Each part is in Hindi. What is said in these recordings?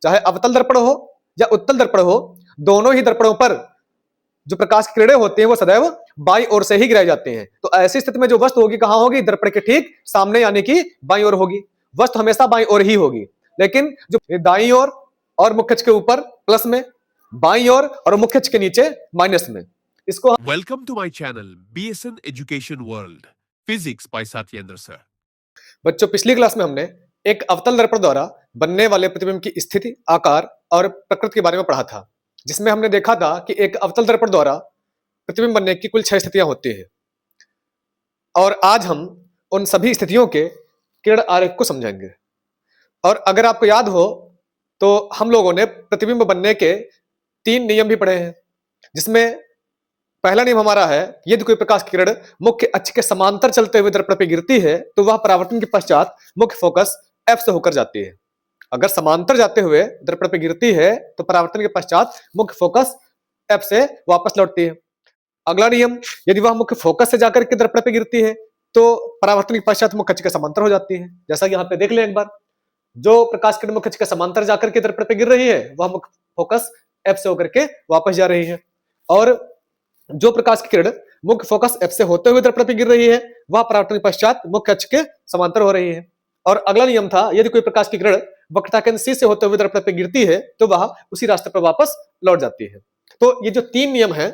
चाहे अवतल दर्पण हो या उत्तल दर्पण हो, दोनों ही दर्पणों पर जो प्रकाश की किरणें होती हैं वो सदैव बाईं ओर से ही गिराई जाती हैं। तो ऐसी स्थिति में जो वस्तु होगी कहां होगी? दर्पण के ठीक सामने यानी कि बाईं ओर होगी। वस्तु हमेशा बाईं ओर ही होगी, लेकिन जो दाईं ओर और मुख्य अक्ष के ऊपर प्लस में, बाईं ओर और मुख्य अक्ष के नीचे माइनस में, इसको welcome to my channel BSN education world physics by Satyendra sir. बच्चों, पिछली क्लास में हमने एक अवतल दर्पण द्वारा बनने वाले प्रतिबिंब की स्थिति, आकार और प्रकृति के बारे में पढ़ा था, जिसमें हमने देखा था कि एक अवतल दर्पण द्वारा प्रतिबिंब बनने की कुल 6 स्थितियां होती हैं। और आज हम उन सभी स्थितियों के किरण आरेख को समझेंगे। और अगर आपको याद हो तो हम लोगों ने प्रतिबिंब बनने के 3 नियम भी पढ़े हैं, जिसमें पहला नियम हमारा है कि यदि कोई प्रकाश की किरण मुख्य अक्ष के समांतर चलते हुए दर्पण पर गिरती है तो वह परावर्तन के पश्चात मुख्य फोकस F से होकर जाती है। अगर समांतर जाते हुए दर्पण पर गिरती है तो परावर्तन के पश्चात मुख्य फोकस F से वापस लौटती है। अगला नियम, यदि वह मुख्य फोकस से जाकर के दर्पण पर गिरती है तो परावर्तन के पश्चात मुख्य अक्ष के समांतर हो जाती है। जैसा कि यहाँ पे देख लें एक बार, जो प्रकाश किरण मुख्य अक्ष के समांतर जाकर के दर्पण पर गिर रही है वह मुख्य फोकस F से होकर के वापस जा रही है, और जो प्रकाश की किरण मुख्य फोकस F से होते हुए दर्पण पर गिर रही है वह परावर्तन के पश्चात मुख्य अक्ष के समांतर हो रही है। और अगला नियम था, यदि कोई प्रकाश की किरण वक्रता केंद्र C से होते हुए दर्पण पर गिरती है तो वह उसी रास्ते पर वापस लौट जाती है। तो ये जो 3 नियम हैं,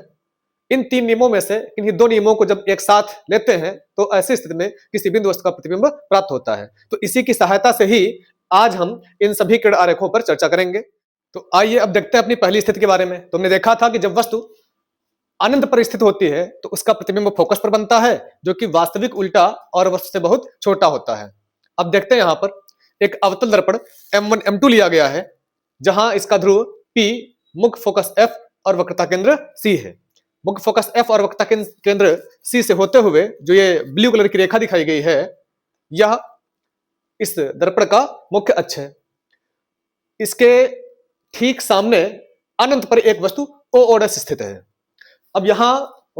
इन 3 नियमों में से इन्हीं 2 नियमों को जब एक साथ लेते हैं तो ऐसी स्थिति में किसी बिंदु वस्तु का प्रतिबिंब प्राप्त होता है। तो इसी की सहायता से ही आज हम इन सभी किरण आरेखों पर चर्चा करेंगे। तो आइए अब देखते हैं अपनी पहली स्थिति के बारे में। तुमने देखा था कि जब वस्तु अनंत पर स्थित होती है तो उसका प्रतिबिंब फोकस पर बनता है, जो कि वास्तविक उल्टा और वस्तु से बहुत छोटा होता है। अब देखते हैं, यहां पर एक अवतल दर्पण M1 M2 लिया गया है, जहां इसका ध्रुव P मुख्य फोकस F और वक्रता केंद्र C है। मुख्य फोकस F और वक्रता केंद्र C से होते हुए जो ये ब्लू कलर की रेखा दिखाई गई है, यह इस दर्पण का मुख्य अक्ष है। इसके ठीक सामने अनंत पर एक वस्तु OO' स्थित है। अब यहां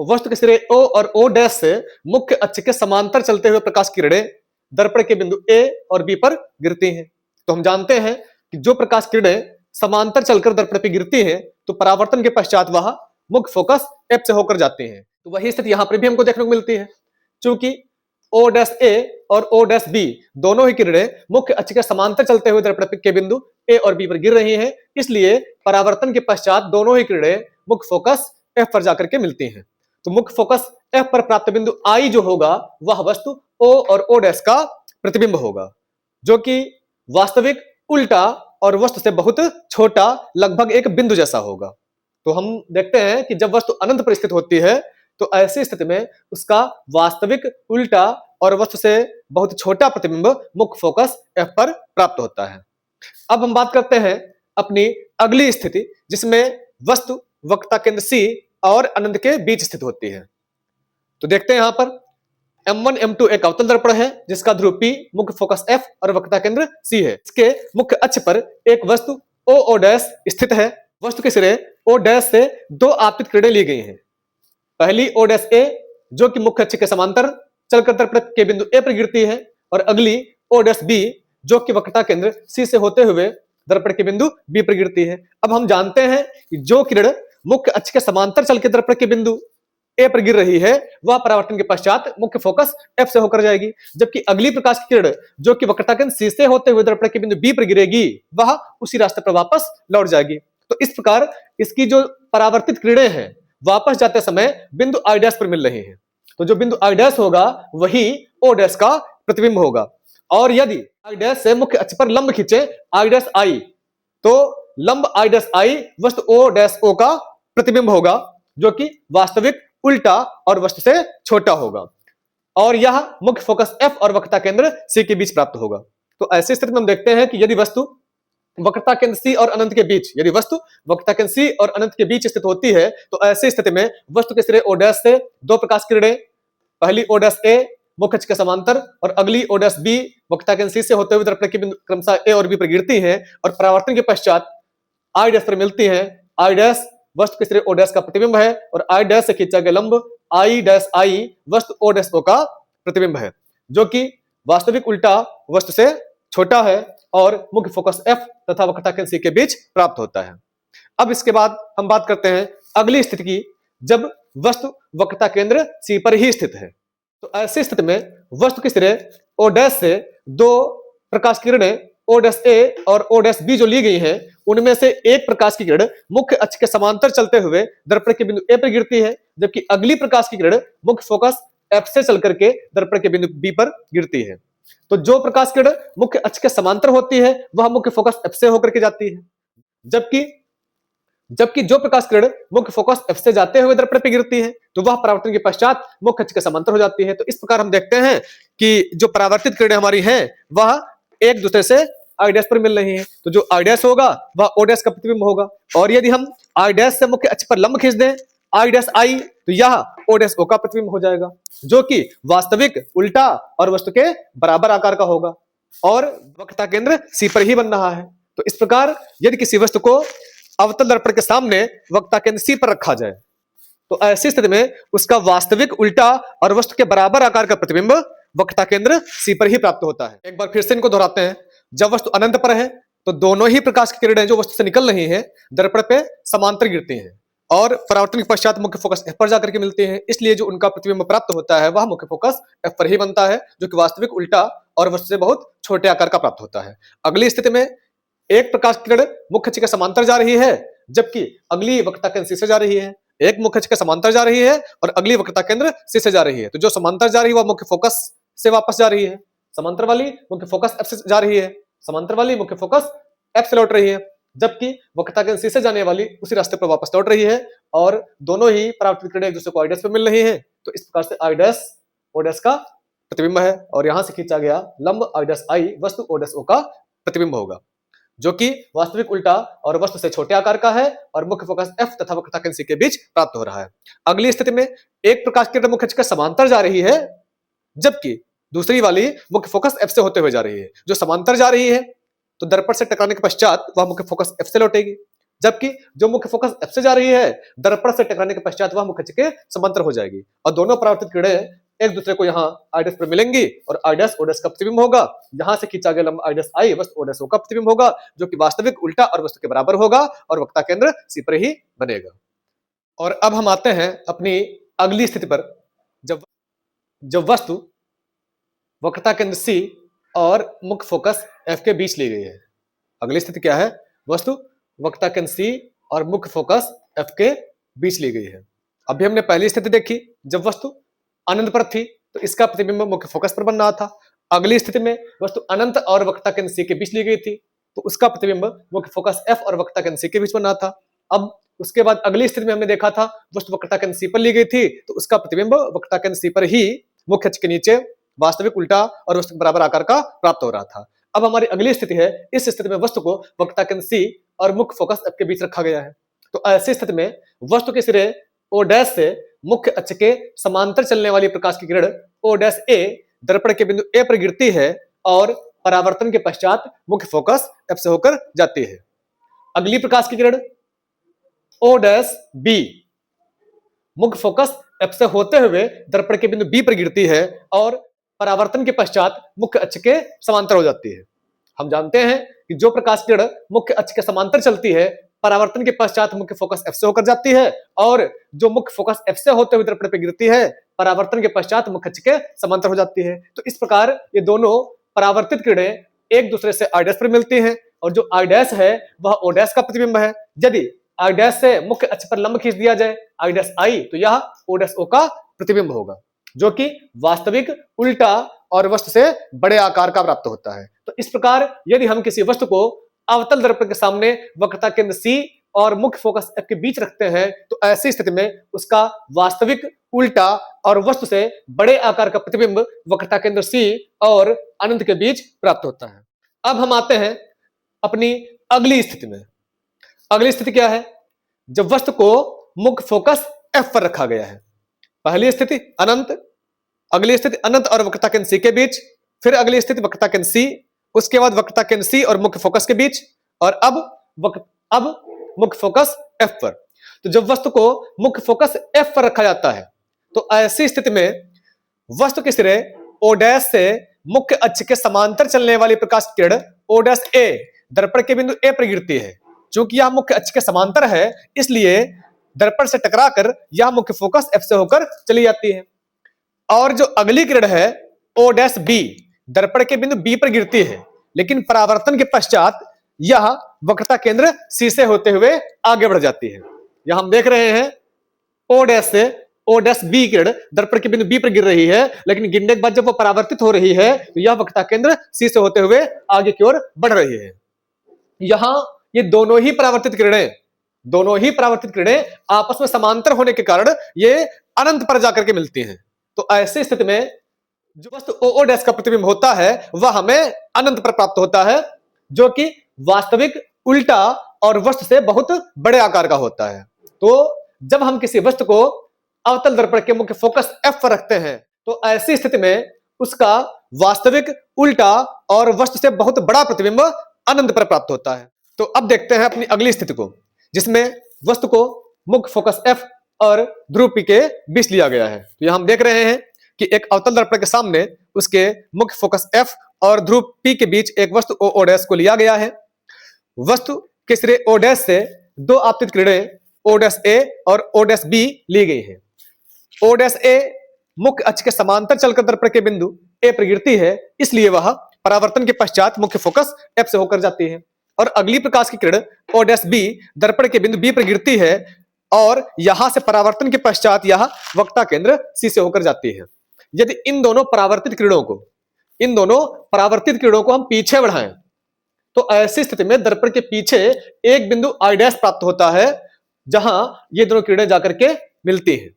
वस्तु के सिरे O और O' से मुख्य अक्ष के समांतर चलते हुए प्रकाश की किरणें दर्पण के बिंदु A और B पर गिरती हैं। तो हम जानते हैं कि जो प्रकाश किरणें समांतर चलकर दर्पण पर गिरती हैं तो परावर्तन के पश्चात वह मुख्य फोकस F से होकर जाती हैं। तो वही स्थिति यहां पर भी हमको देखने को मिलती है। चूंकि O' और O' दोनों ही किरणें मुख्य अक्ष के समांतर चलते हुए दर्पण के बिंदु A और B पर गिर रही हैं, इसलिए परावर्तन के पश्चात दोनों ही किरणें मुख्य फोकस F पर जाकर के मिलती हैं। तो मुख्य फोकस F पर प्राप्त बिंदु I जो होगा वह वस्तु O और O' का प्रतिबिंब होगा, जो कि वास्तविक उल्टा और वस्तु से बहुत छोटा, लगभग एक बिंदु जैसा होगा। तो हम देखते हैं कि जब वस्तु अनंत पर स्थित होती है तो ऐसी स्थिति में उसका वास्तविक उल्टा और वस्तु से बहुत छोटा प्रतिबिंब मुख्य फोकस F पर प्राप्त होता है। अब हम बात करते हैं अपनी अगली स्थिति, जिसमें वस्तु वक्रता केंद्र C और अनंत के बीच स्थित होती है। तो देखते हैं यहां पर M1 M2 एक अवतल दर्पण है जिसका ध्रुव P मुख्य फोकस F और वक्रता केंद्र C है। इसके मुख्य अक्ष पर एक वस्तु OO' स्थित है। वस्तु के सिरे O' से 2 आपतित किरणें ली गई हैं। पहली O' जो कि मुख्य अक्ष के समांतर चलकर दर्पण के बिंदु A पर गिरती है, और अगली O' जो कि वक्रता केंद्र C से होते हुए दर्पण के बिंदु B पर गिरती है। अब हम जानते हैं कि जो किरण मुख्य अक्ष के समांतर चल के दर्पण के बिंदु A पर गिर रही है वह परावर्तन के पश्चात मुख्य फोकस F से होकर जाएगी, जबकि अगली प्रकाश की किरण जो कि वक्रता केंद्र C से होते हुए दर्पण के बिंदु B पर गिरेगी वह उसी रास्ते पर वापस लौट जाएगी। तो इस प्रकार इसकी जो परावर्तित किरणें हैं वापस जाते समय बिंदु I' पर मिल रही हैं। तो जो बिंदु I' होगा वही O' का प्रतिबिंब होगा। और यदि I' से मुख्य अक्ष पर लंब खींचे I' तो लंब I' वस्तु O' का प्रतिबिंब होगा, जो कि वास्तविक उल्टा और वस्तु से छोटा होगा, और यह मुख्य फोकस F और वक्रता केंद्र C के बीच प्राप्त होगा। तो ऐसी स्थिति में हम देखते हैं कि यदि वस्तु वक्रता केंद्र C और अनंत के बीच, यदि वस्तु वक्रता केंद्र C और अनंत के बीच स्थित होती है तो ऐसी स्थिति में वस्तु के सिरे O' से 2 प्रकाश किरणें, पहली O' मुख्य अक्ष के समांतर और अगली O' वक्रता केंद्र C से होते हुए दर्पण के बिंदु क्रमशः A और B पर गिरती हैं और परावर्तन के पश्चात I' पर मिलती हैं। I' वस्तु के सिरे O' का प्रतिबिंब है और I' से खींचा गया लंब I' वस्तु O' का प्रतिबिंब है, जो कि वास्तविक उल्टा वस्तु से छोटा है। और मुख्य फोकस F तथा वक्रता केंद्र C के बीच प्राप्त होता है। अब इसके बाद हम बात करते हैं अगली स्थिति की, जब वस्तु वक्रता केंद्र C पर ही स्थित है। तो ऐसी स्थिति में वस्तु के सिरे O' से दो प्रकाश किरणें O'(A) और O'(B) जो ली गई हैं, उनमें से एक प्रकाश की किरण मुख्य अक्ष के समांतर चलते हुए दर्पण के बिंदु A पर गिरती है, जबकि अगली प्रकाश की किरण मुख्य फोकस F से चल करके दर्पण के बिंदु B पर गिरती है। तो जो प्रकाश किरण मुख्य अक्ष के समांतर होती है वह मुख्य फोकस F से होकर के जाती है, जबकि जो प्रकाश किरण मुख्य फोकस F से जाते हुए दर्पण पे गिरती है तो वह परावर्तन के पश्चात मुख्य अक्ष के समांतर हो जाती है। तो इस प्रकार हम देखते हैं कि जो परावर्तित किरणें हमारी हैं वह एक दूसरे से I' पर मिल रही है, तो जो I' होगा वह O' का प्रतिबिंब होगा। और यदि हम I' से मुख्य अक्ष पर लंब खींच दें I' तो यह O' का प्रतिबिंब हो जाएगा, जो कि वास्तविक, उल्टा और वस्तु के बराबर आकार का होगा और वक्रता केंद्र C पर ही बन रहा है। तो इस प्रकार यदि किसी वस्तु को अवतल दर्पण के सामने वक्रता केंद्र C पर रखा जाए तो ऐसी स्थिति में उसका वास्तविक, उल्टा और वस्तु के बराबर आकार का प्रतिबिंब वक्रता केंद्र C पर ही प्राप्त होता है। एक बार फिर से इनको दोहराते हैं। जब वस्तु अनंत पर है तो दोनों ही प्रकाश की किरणें जो वस्तु से निकल रही हैं दर्पण पे समांतर गिरती हैं और परावर्तन के पश्चात मुख्य फोकस F पर जाकर के मिलती हैं, इसलिए जो उनका प्रतिबिंब प्राप्त होता है वह मुख्य फोकस F पर ही बनता है, जो कि वास्तविक, उल्टा और वस्तु से बहुत छोटे आकार का प्राप्त होता है। अगली स्थिति में एक प्रकाश की किरण मुख्य अक्ष के समांतर जा रही है, जबकि अगली वक्रता केंद्र C से जा रही है। एक मुख्य अक्ष के समांतर जा रही है और अगली वक्रता केंद्र C से जा रही है। तो जो समांतर जा रही है वह मुख्य फोकस से वापस जा रही है, समांतर वाली मुख्य फोकस F से जा रही है, समांतर वाली मुख्य फोकस F से लौट रही है, जबकि वक्रता केंद्र C से जाने वाली उसी रास्ते पर वापस लौट रही है और दोनों ही परावर्तित किरणें एक दूसरे को I' पर मिल रही हैं। तो इस प्रकार से I' O' का प्रतिबिंब है और यहां से खींचा गया लंब I' वस्तु O' का प्रतिबिंब होगा, जो कि वास्तविक, उल्टा और वस्तु से छोटे आकार का है और मुख्य फोकस F तथा वक्रता केंद्र C के बीच प्राप्त हो रहा है। अगली स्थिति में एक प्रकाश की किरण मुख्य अक्ष के समांतर जा रही है, जबकि दूसरी वाली मुख्य फोकस F से होते हुए जा रही है। जो समांतर जा रही है तो दर्पण से टकराने के पश्चात वह मुख्य फोकस F से लौटेगी, जबकि जो मुख्य फोकस F से जा रही है दर्पण से टकराने के पश्चात वह मुख्य अक्ष के समांतर हो जाएगी और दोनों परावर्तित किरणें एक दूसरे को यहाँ I' पर मिलेंगी और I' O' का प्रतिबिंब होगा। यहाँ से खींचा गया लंब I' वस्तु O' का प्रतिबिंब होगा, जो कि वास्तविक, उल्टा और वस्तु के बराबर होगा और वक्रता केंद्र C पर ही बनेगा। और अब हम आते हैं अपनी अगली स्थिति पर, जब वस्तु वक्रता केंद्र C और मुख्य फोकस F के बीच ली गई है। अगली स्थिति क्या है? वस्तु वक्रता केंद्र C और मुख्य फोकस F के बीच ली गई है। अभी हमने पहली स्थिति देखी जब वस्तु अनंत पर थी तो इसका प्रतिबिंब मुख्य फोकस पर बन रहा था। अगली स्थिति में वस्तु अनंत और वक्रता केंद्र C के बीच ली गई थी तो उसका प्रतिबिंब मुख्य फोकस F और वक्रता केंद्र C के बीच बन रहा था। अब उसके बाद अगली स्थिति में हमने देखा था वस्तु वक्रता केंद्र C पर ली गई थी तो उसका प्रतिबिंब वक्रता केंद्र C पर ही मुख्य अक्ष के नीचे वास्तविक, उल्टा और वस्तु के बराबर आकार का प्राप्त हो रहा था। अब हमारी अगली स्थिति है, इस स्थिति में वस्तु को वक्रता केंद्र C और मुख्य फोकस F के बीच रखा गया है। तो ऐसी स्थिति में वस्तु के सिरे O' से मुख्य अक्ष के समांतर चलने वाली प्रकाश की किरण O'(A) दर्पण के बिंदु A पर गिरती है और परावर्तन के पश्चात मुख्य फोकस F से होकर जाती है। अगली प्रकाश की किरण O'(B) मुख्य फोकस F से होते हुए दर्पण के बिंदु B पर गिरती है और परावर्तन के पश्चात मुख्य अक्ष के समांतर हो जाती है। हम जानते हैं कि जो प्रकाश किरण मुख्य अक्ष के समांतर चलती है परावर्तन के पश्चात मुख्य फोकस F से होकर जाती है और जो मुख्य फोकस F से होते हुए दर्पण पर गिरती है परावर्तन के पश्चात मुख्य अक्ष के समांतर हो जाती है। तो इस प्रकार ये दोनों परावर्तित किरणें एक दूसरे से I' पर मिलती हैं और जो I' है वह O' का प्रतिबिंब है। यदि I' से मुख्य अक्ष पर लंब खींच दिया जाए I' तो यह O' का प्रतिबिंब होगा, जो कि वास्तविक, उल्टा और वस्तु से बड़े आकार का प्राप्त होता है। तो इस प्रकार यदि हम किसी वस्तु को अवतल दर्पण के सामने वक्रता केंद्र C और मुख्य फोकस F के बीच रखते हैं तो ऐसी स्थिति में उसका वास्तविक, उल्टा और वस्तु से बड़े आकार का प्रतिबिंब वक्रता केंद्र C और अनंत के बीच प्राप्त होता है। अब हम आते हैं अपनी अगली स्थिति में। अगली स्थिति क्या है? जब वस्तु को मुख्य फोकस F पर रखा गया है। पहली स्थिति अनंत, अगली स्थिति अनंत और वक्रता केंद्र C के बीच, फिर अगली स्थिति वक्रता केंद्र C, उसके बाद वक्रता केंद्र C और मुख्य फोकस के बीच और अब मुख्य फोकस F पर। तो जब वस्तु को मुख्य फोकस F पर रखा जाता है तो ऐसी स्थिति में वस्तु के सिरे O' से मुख्य अक्ष के समांतर चलने वाली प्रकाश किरण O डैश A दर्पण के बिंदु A पर गिरती है। चूंकि यह मुख्य अक्ष के समांतर है, इसलिए दर्पण से टकराकर यह मुख्य फोकस F से होकर चली जाती है। और जो अगली किरण है O डैश B दर्पण के बिंदु B पर गिरती है, लेकिन परावर्तन के पश्चात यह वक्रता केंद्र C से होते हुए आगे बढ़ जाती है। यह हम देख रहे हैं O डैश से O डैश B किरण दर्पण के बिंदु B पर गिर रही है, लेकिन गिरने के बाद जब वो परावर्तित हो रही है तो यह वक्रता केंद्र C से होते हुए आगे की ओर बढ़ रही है। यहां ये दोनों ही परावर्तित किरणें आपस में समांतर होने के कारण ये अनंत पर जाकर के मिलती हैं। तो ऐसी स्थिति में जो वस्तु O डैश का प्रतिबिंब होता है वह हमें अनंत पर प्राप्त होता है, जो कि वास्तविक, उल्टा और वस्तु से बहुत बड़े आकार का होता है। तो जब हम किसी वस्तु को अवतल दर्पण के मुख्य फोकस F पर रखते हैं तो ऐसी स्थिति में उसका वास्तविक, उल्टा और वस्तु से बहुत बड़ा प्रतिबिंब अनंत पर प्राप्त होता है। तो अब देखते हैं अपनी अगली स्थिति को, जिसमें वस्तु को मुख्य फोकस F और ध्रुव P के बीच लिया गया है। तो यहां हम देख रहे हैं कि एक अवतल दर्पण के सामने उसके मुख्य फोकस F और ध्रुव P के बीच एक वस्तु O डैश को लिया गया है। वस्तु के सिरे O डैश से दो आपतित किरणें O डैश A और O डैश B ली गई है। O डैश A मुख्य अक्ष के समांतर चलकर दर्पण के बिंदु A पर गिरती है, इसलिए वह परावर्तन के पश्चात मुख्य फोकस F से होकर जाती है। और अगली प्रकाश की किरण O डैश B दर्पण के बिंदु B पर गिरती है और यहां से परावर्तन के पश्चात यह वक्रता केंद्र C से होकर जाती है। यदि इन दोनों परावर्तित किरणों को हम पीछे बढ़ाएं तो ऐसी स्थिति में दर्पण के पीछे एक बिंदु I डैश प्राप्त होता है, जहां ये दोनों किरणें जाकर के मिलती हैं।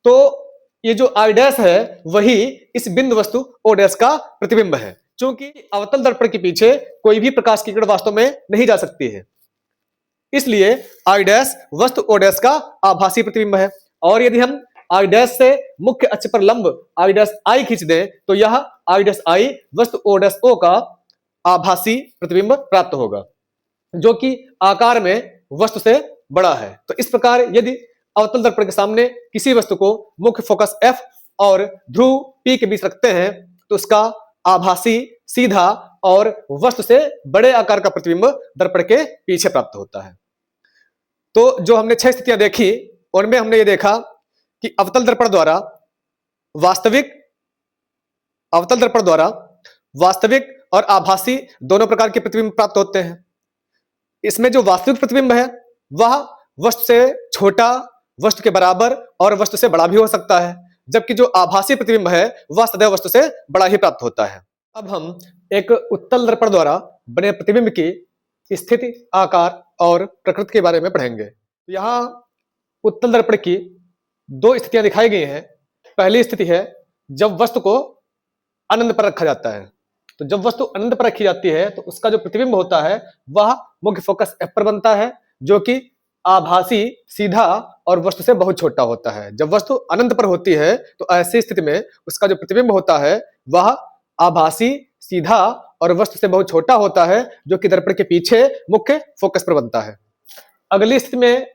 तो ये जो I डैश है वही इस बिंदु वस्तु O डैश का प्रतिबिंब है। क्योंकि अवतल दर्पण के पीछे कोई भी प्रकाश की किरण वास्तव में नहीं जा सकती है, इसलिए I डैश वस्तु O डैश का आभासी प्रतिबिंब है। और यदि हम I डैश से मुख्य अक्ष पर लंब I डैश I खींच दें तो यह I डैश I वस्तु O डैश O का आभासी प्रतिबिंब प्राप्त होगा, जो कि आकार में वस्तु से बड़ा है। तो इस प्रकार यदि अवतल दर्पण के सामने किसी वस्तु को मुख्य फोकस F और ध्रुव P के बीच रखते हैं तो उसका आभासी, सीधा और वस्तु से बड़े आकार का प्रतिबिंब दर्पण के पीछे प्राप्त होता है। तो जो हमने 6 स्थितियां देखी उनमें हमने ये देखा कि अवतल दर्पण द्वारा वास्तविक और आभासी दोनों प्रकार के प्रतिबिंब प्राप्त होते हैं। इसमें जो वास्तविक प्रतिबिंब है वह वस्तु से छोटा, वस्तु के बराबर और वस्तु से बड़ा भी हो सकता है, जबकि जो आभासी प्रतिबिंब है वह सदैव वस्तु से बड़ा ही प्राप्त होता है। अब हम एक उत्तल दर्पण द्वारा बने प्रतिबिंब की स्थिति, आकार और प्रकृति के बारे में पढ़ेंगे। यहाँ उत्तल दर्पण की 2 स्थितियां दिखाई गई हैं। पहली स्थिति है जब वस्तु को अनंत पर रखा जाता है। तो जब वस्तु अनंत पर रखी जाती है तो उसका जो प्रतिबिंब होता है वह मुख्य फोकस F पर बनता है, जो कि आभासी, सीधा और वस्तु से बहुत छोटा होता है। जब वस्तु अनंत पर होती है तो ऐसी स्थिति में उसका जो प्रतिबिंब होता है वह आभासी, सीधा और वस्तु से बहुत छोटा होता है, जो कि दर्पण के पीछे मुख्य फोकस पर बनता है। अगली स्थिति में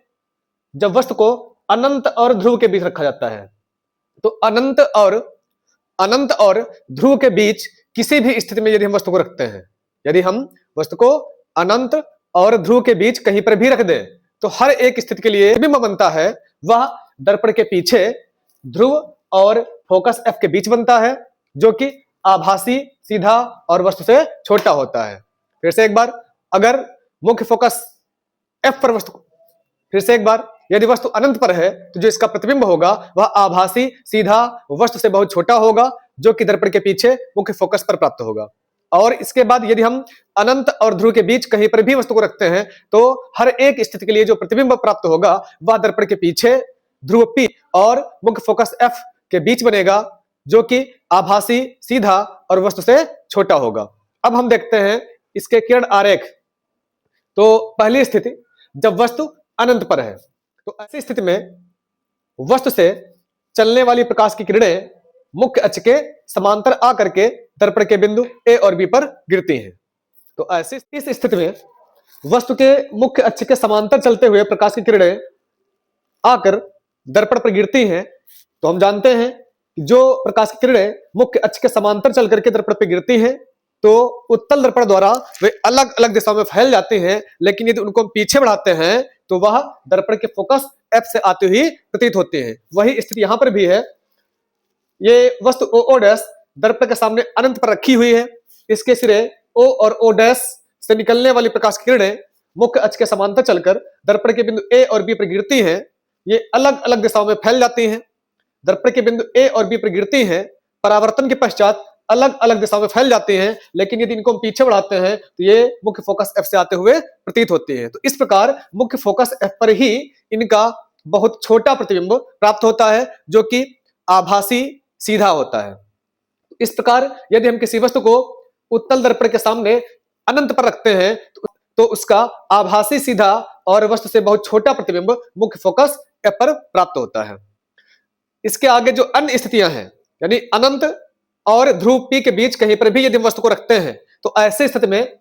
जब वस्तु को अनंत और ध्रुव के बीच रखा जाता है तो अनंत और ध्रुव के बीच किसी भी स्थिति में यदि हम वस्तु को रखते हैं, यदि हम वस्तु को अनंत और ध्रुव के बीच कहीं पर भी रख दें तो हर एक स्थिति के लिए बिंब बनता है वह दर्पण के पीछे ध्रुव और फोकस F के बीच बनता है, जो कि आभासी, सीधा और वस्तु से छोटा होता है। फिर से एक बार, अगर मुख्य फोकस F पर यदि वस्तु अनंत पर है तो जो इसका प्रतिबिंब होगा वह आभासी, सीधा, वस्तु से बहुत छोटा होगा, जो कि दर्पण के पीछे मुख्य फोकस पर प्राप्त होगा। और इसके बाद यदि हम अनंत और ध्रुव के बीच कहीं पर भी वस्तु को रखते हैं तो हर एक स्थिति के लिए जो प्रतिबिंब प्राप्त होगा वह दर्पण के पीछे ध्रुव P और मुख्य फोकस F के बीच बनेगा, जो कि आभासी, सीधा और वस्तु से छोटा होगा। अब हम देखते हैं इसके किरण आरेख। तो पहली स्थिति जब वस्तु अनंत पर है, तो ऐसी स्थिति में वस्तु से चलने वाली प्रकाश की किरणें मुख्य अक्ष के समांतर आकर के दर्पण के बिंदु A और B पर गिरती हैं। तो ऐसी इस स्थिति में वस्तु के मुख्य अक्ष के समांतर चलते हुए प्रकाश की किरणें आकर दर्पण पर गिरती हैं। तो हम जानते हैं कि जो प्रकाश की किरणें मुख्य अक्ष के समांतर चल करके दर्पण पर गिरती हैं तो उत्तल दर्पण द्वारा वे अलग अलग दिशाओं में फैल जाते हैं, लेकिन यदि उनको हम पीछे बढ़ाते हैं तो वह दर्पण के फोकस एफ से आते हुए प्रतीत होते हैं। वही स्थिति यहां पर भी है। ये वस्तु ओ डैश दर्पण के सामने अनंत पर रखी हुई है। इसके सिरे ओ और ओ डैश से निकलने वाली प्रकाश की किरणें मुख्य अक्ष के समांतर चलकर दर्पण के बिंदु ए और बी पर गिरती हैं। ये अलग अलग दिशाओं में फैल जाती हैं। दर्पण के बिंदु ए और बी पर गिरती हैं, परावर्तन के पश्चात अलग अलग दिशाओं में फैल जाती हैं, लेकिन यदि इनको हम पीछे बढ़ाते हैं तो ये मुख्य फोकस एफ से आते हुए प्रतीत होती है। तो इस प्रकार मुख्य फोकस एफ पर ही इनका बहुत छोटा प्रतिबिंब प्राप्त होता है, जो कि आभासी सीधा होता है। इस प्रकार यदि हम किसी वस्तु को उत्तल दर्पण के सामने अनंत पर रखते हैं तो उसका आभासी सीधा और वस्तु से बहुत छोटा प्रतिबिंब मुख्य फोकस एफ पर प्राप्त होता है। इसके आगे जो अन्य स्थितियां हैं, यानी अनंत और ध्रुव पी के बीच कहीं पर भी यदि हम वस्तु को रखते हैं तो ऐसे स्थिति में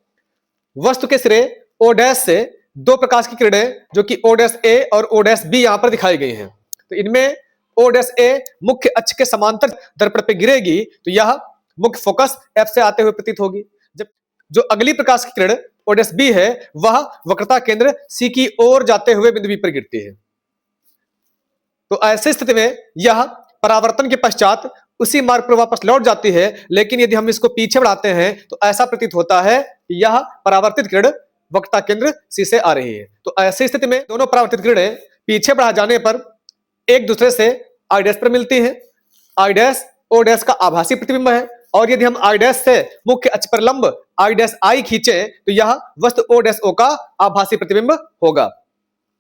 वस्तु के सिरे ओ डैश से दो प्रकाश की किरणें जो कि ओ डैश ए और ओ डैश बी यहां पर दिखाई गई हैं। तो इनमें ओ डैश ए मुख्य अक्ष के समांतर दर्पण पे गिरेगी तो यह मुख्य फोकस एफ से आते हुए प्रतीत होगी। जब जो अगली प्रकाश की किरण ओ डैश बी है वह वक्रता केंद्र सी की ओर जाते हुए बिंदु बी पर गिरती है। तो ऐसी स्थिति में यह परावर्तन के पश्चात उसी मार्ग पर वापस लौट जाती है, लेकिन यदि हम इसको पीछे बढ़ाते हैं तो ऐसा प्रतीत होता है कि यह परावर्तित किरण वक्रता केंद्र सी से आ रही है। तो ऐसी स्थिति में दोनों परावर्तित किरणें पीछे बढ़ा जाने पर एक दूसरे से आई डैश पर मिलती है। आई डैश ओ डैश का आभासी प्रतिबिंब है, और यदि हम आई डैश से मुख्य अक्ष पर लंब आई डैश आई खींचे तो यह वस्तु ओ डैश ओ का आभासी प्रतिबिंब होगा,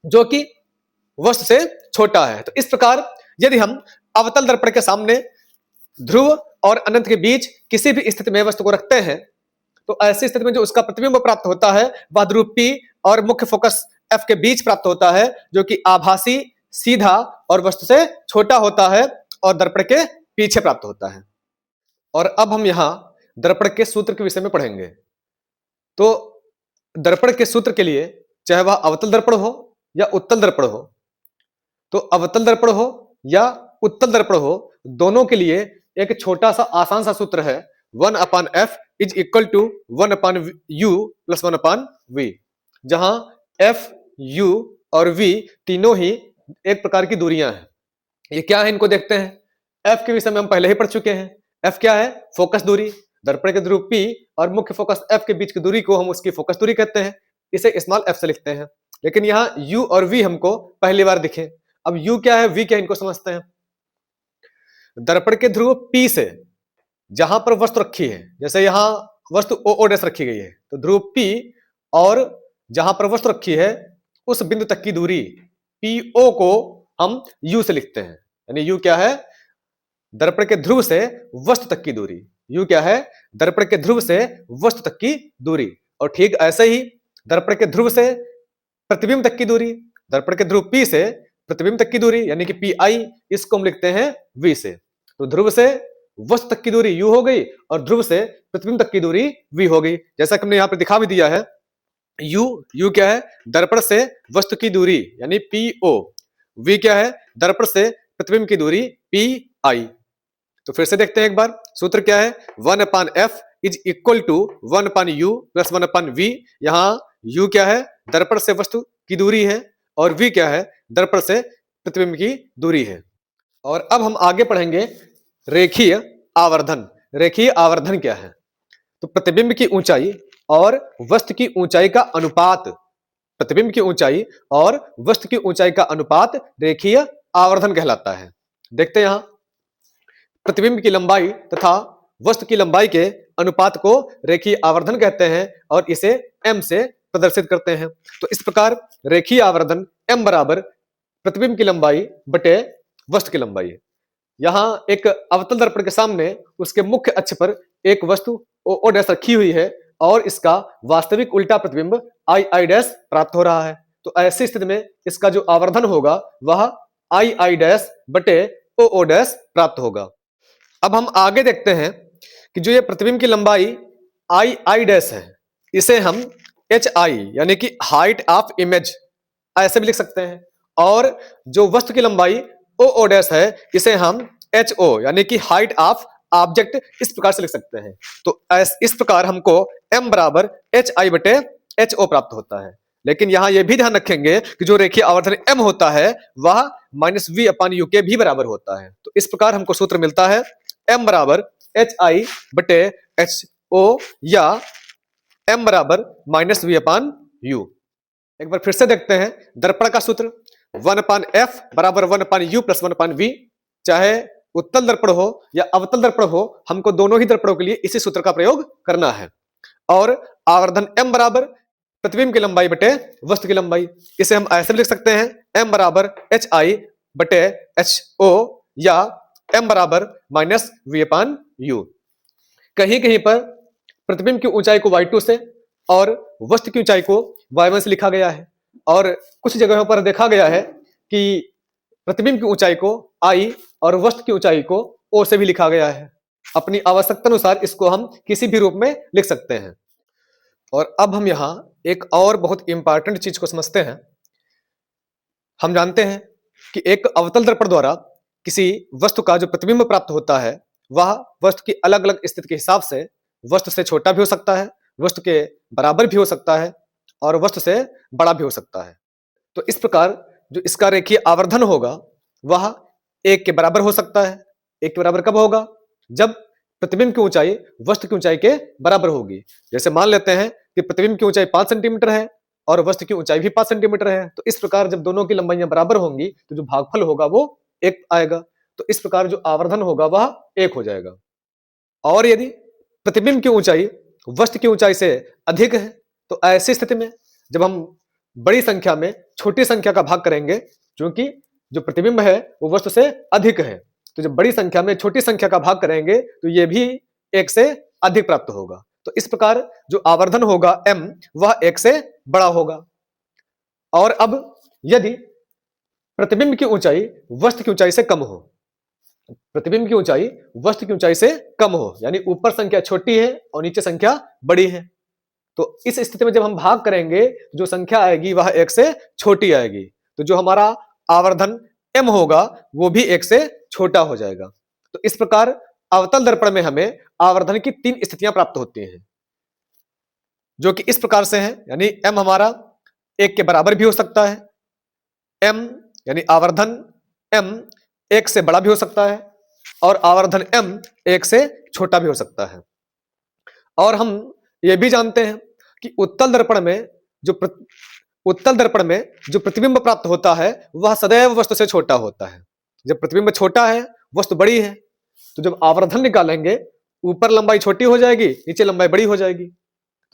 जो कि वस्तु से छोटा है। तो इस प्रकार यदि हम अवतल दर्पण के सामने ध्रुव और अनंत के बीच किसी भी स्थिति में वस्तु को रखते हैं तो ऐसी स्थिति में जो उसका प्रतिबिंब प्राप्त होता है वह ध्रुव पी और मुख्य फोकस एफ के बीच प्राप्त होता है, जो कि आभासी सीधा और वस्तु से छोटा होता है और दर्पण के पीछे प्राप्त होता है। और अब हम यहां दर्पण के सूत्र के विषय में पढ़ेंगे। तो दर्पण के सूत्र के लिए चाहे वह अवतल दर्पण हो या उत्तल दर्पण हो, तो अवतल दर्पण हो या उत्तल दर्पण हो, दोनों के लिए एक छोटा सा आसान सा सूत्र है 1/f is equal to 1/u plus 1/v, जहां f, u और v तीनों ही एक प्रकार की दूरियां हैं। ये क्या है इनको देखते हैं। f के विषय में हम पहले ही पढ़ चुके हैं। f क्या है? फोकस दूरी। दर्पण के ध्रुव p और मुख्य फोकस f के बीच की दूरी को हम उसकी फोकस दूरी कहते हैं, इसे स्मॉल f से लिखते हैं। लेकिन यहाँ u और v हमको पहली बार दिखे। अब u क्या है, v क्या है, इनको समझते हैं। दर्पण के ध्रुव P से जहां पर वस्तु रखी है, जैसे यहां वस्तु ओ डैश रखी गई है, तो ध्रुव P और जहां पर वस्तु रखी है उस बिंदु तक की दूरी PO को हम U से लिखते हैं। यानी U क्या है? दर्पण के ध्रुव से वस्तु तक की दूरी। U क्या है? दर्पण के ध्रुव से वस्तु तक की दूरी। और ठीक ऐसे ही दर्पण के ध्रुव से प्रतिबिंब तक की दूरी, दर्पण के ध्रुव P से प्रतिबिंब तक की दूरी यानी कि PI, इसको हम लिखते हैं V से। तो ध्रुव से वस्तु तक की दूरी U हो गई और ध्रुव से प्रतिबिंब तक की दूरी V हो गई। जैसा कि हमने यहाँ पर दिखा भी दिया है, U क्या है? दर्पण से वस्तु की दूरी यानी PO। V क्या है? दर्पण से प्रतिबिंब की दूरी PI। तो फिर से देखते हैं एक बार, सूत्र क्या है? 1/f is equal to 1/u plus 1/v। यहाँ U क्या है? दर्पण से वस्तु की दूरी है और V क्या है? दर्पण से प्रतिबिंब की दूरी है। और अब हम आगे पढ़ेंगे रेखीय आवर्धन। रेखीय आवर्धन क्या है? तो प्रतिबिंब की ऊंचाई और वस्तु की ऊंचाई का अनुपात, प्रतिबिंब की ऊंचाई और वस्तु की ऊंचाई का अनुपात रेखीय आवर्धन कहलाता है। देखते हैं यहां, प्रतिबिंब की लंबाई तथा वस्तु की लंबाई के अनुपात को रेखीय आवर्धन कहते हैं और इसे m से प्रदर्शित करते हैं। तो इस प्रकार रेखीय आवर्धन m बराबर प्रतिबिंब की लंबाई बटे वस्तु की लंबाई है। यहाँ एक अवतल दर्पण के सामने उसके मुख्य अक्ष पर एक वस्तु ओ डैश रखी हुई है और इसका वास्तविक उल्टा प्रतिबिंब आई डैश प्राप्त हो रहा है। तो ऐसी स्थिति में इसका जो आवर्धन होगा वह आई डैश बटे ओ डैश प्राप्त होगा। अब हम आगे देखते हैं कि जो ये प्रतिबिंब की लंबाई आई डैश है, इसे हम HI यानी कि हाइट ऑफ इमेज ऐसे भी लिख सकते हैं, और जो वस्तु की लंबाई ओ डैश है इसे हम HO यानी कि हाइट ऑफ ऑब्जेक्ट इस प्रकार से लिख सकते हैं। तो इस प्रकार हमको m बराबर HI बटे HO प्राप्त होता है। लेकिन यहां यह भी ध्यान रखेंगे कि जो रेखीय आवर्धन m होता है वह -v/u के भी बराबर होता है। तो इस प्रकार हमको सूत्र मिलता है m बराबर HI बटे HO या m बराबर -v/u। एक बार फिर से देखते हैं दर्पण का सूत्र 1/f बराबर 1/u प्लस 1/v। चाहे उत्तल दर्पण हो या अवतल दर्पण हो, हमको दोनों ही दर्पणों के लिए इसी सूत्र का प्रयोग करना है। और आवर्धन m बराबर प्रतिबिंब की लंबाई बटे वस्तु की लंबाई, इसे हम ऐसे भी लिख सकते हैं m बराबर HI बटे HO या m बराबर -v/u। कहीं कहीं पर प्रतिबिंब की ऊंचाई को y2 से और वस्तु की ऊंचाई को y1 से लिखा गया है, और कुछ जगहों पर देखा गया है कि प्रतिबिंब की ऊंचाई को I और वस्तु की ऊंचाई को O से भी लिखा गया है। अपनी आवश्यकता अनुसार इसको हम किसी भी रूप में लिख सकते हैं। और अब हम यहाँ एक और बहुत इंपॉर्टेंट चीज को समझते हैं। हम जानते हैं कि एक अवतल दर्पण द्वारा किसी वस्तु का जो प्रतिबिंब प्राप्त होता है वह वस्तु की अलग अलग स्थिति के हिसाब से वस्तु से छोटा भी हो सकता है, वस्तु के बराबर भी हो सकता है और वस्तु से बड़ा भी हो सकता है। तो इस प्रकार जो इसका रेखीय आवर्धन होगा वह 1 के बराबर हो सकता है। 1 के बराबर कब होगा? जब प्रतिबिंब की ऊंचाई वस्तु की ऊंचाई के बराबर होगी। जैसे मान लेते हैं कि प्रतिबिंब की ऊंचाई 5 सेंटीमीटर है और वस्तु की ऊंचाई भी 5 सेंटीमीटर है। तो इस प्रकार जब दोनों की लंबाइयां बराबर होंगी तो जो भागफल होगा वो 1 आएगा। तो इस प्रकार जो आवर्धन होगा वह 1 हो जाएगा। और यदि प्रतिबिंब की ऊंचाई वस्तु की ऊंचाई से अधिक है तो ऐसी स्थिति में जब हम बड़ी संख्या में छोटी संख्या का भाग करेंगे, क्योंकि जो प्रतिबिंब है वो वस्तु से अधिक है, तो जब बड़ी संख्या में छोटी संख्या का भाग करेंगे तो ये भी 1 से अधिक प्राप्त होगा। तो इस प्रकार जो आवर्धन होगा m वह 1 से बड़ा होगा। और अब यदि प्रतिबिंब की ऊंचाई वस्तु की ऊंचाई से कम हो, प्रतिबिंब की ऊंचाई वस्तु की ऊंचाई से कम हो, यानी ऊपर संख्या छोटी है और नीचे संख्या बड़ी है, तो इस स्थिति में जब हम भाग करेंगे जो संख्या आएगी वह 1 से छोटी आएगी। तो जो हमारा आवर्धन m होगा वो भी 1 से छोटा हो जाएगा। तो इस प्रकार अवतल दर्पण में हमें आवर्धन की 3 स्थितियां प्राप्त होती हैं, जो कि इस प्रकार से हैं। यानी m हमारा 1 के बराबर भी हो सकता है, m यानी आवर्धन m 1 से बड़ा भी हो सकता है और आवर्धन m 1 से छोटा भी हो सकता है। और हम ये भी जानते हैं कि उत्तल दर्पण में जो प्रतिबिंब प्राप्त होता है वह सदैव वस्तु से छोटा होता है। जब प्रतिबिंब छोटा है वस्तु बड़ी है, तो जब आवर्धन निकालेंगे ऊपर लंबाई छोटी हो जाएगी, नीचे लंबाई बड़ी हो जाएगी।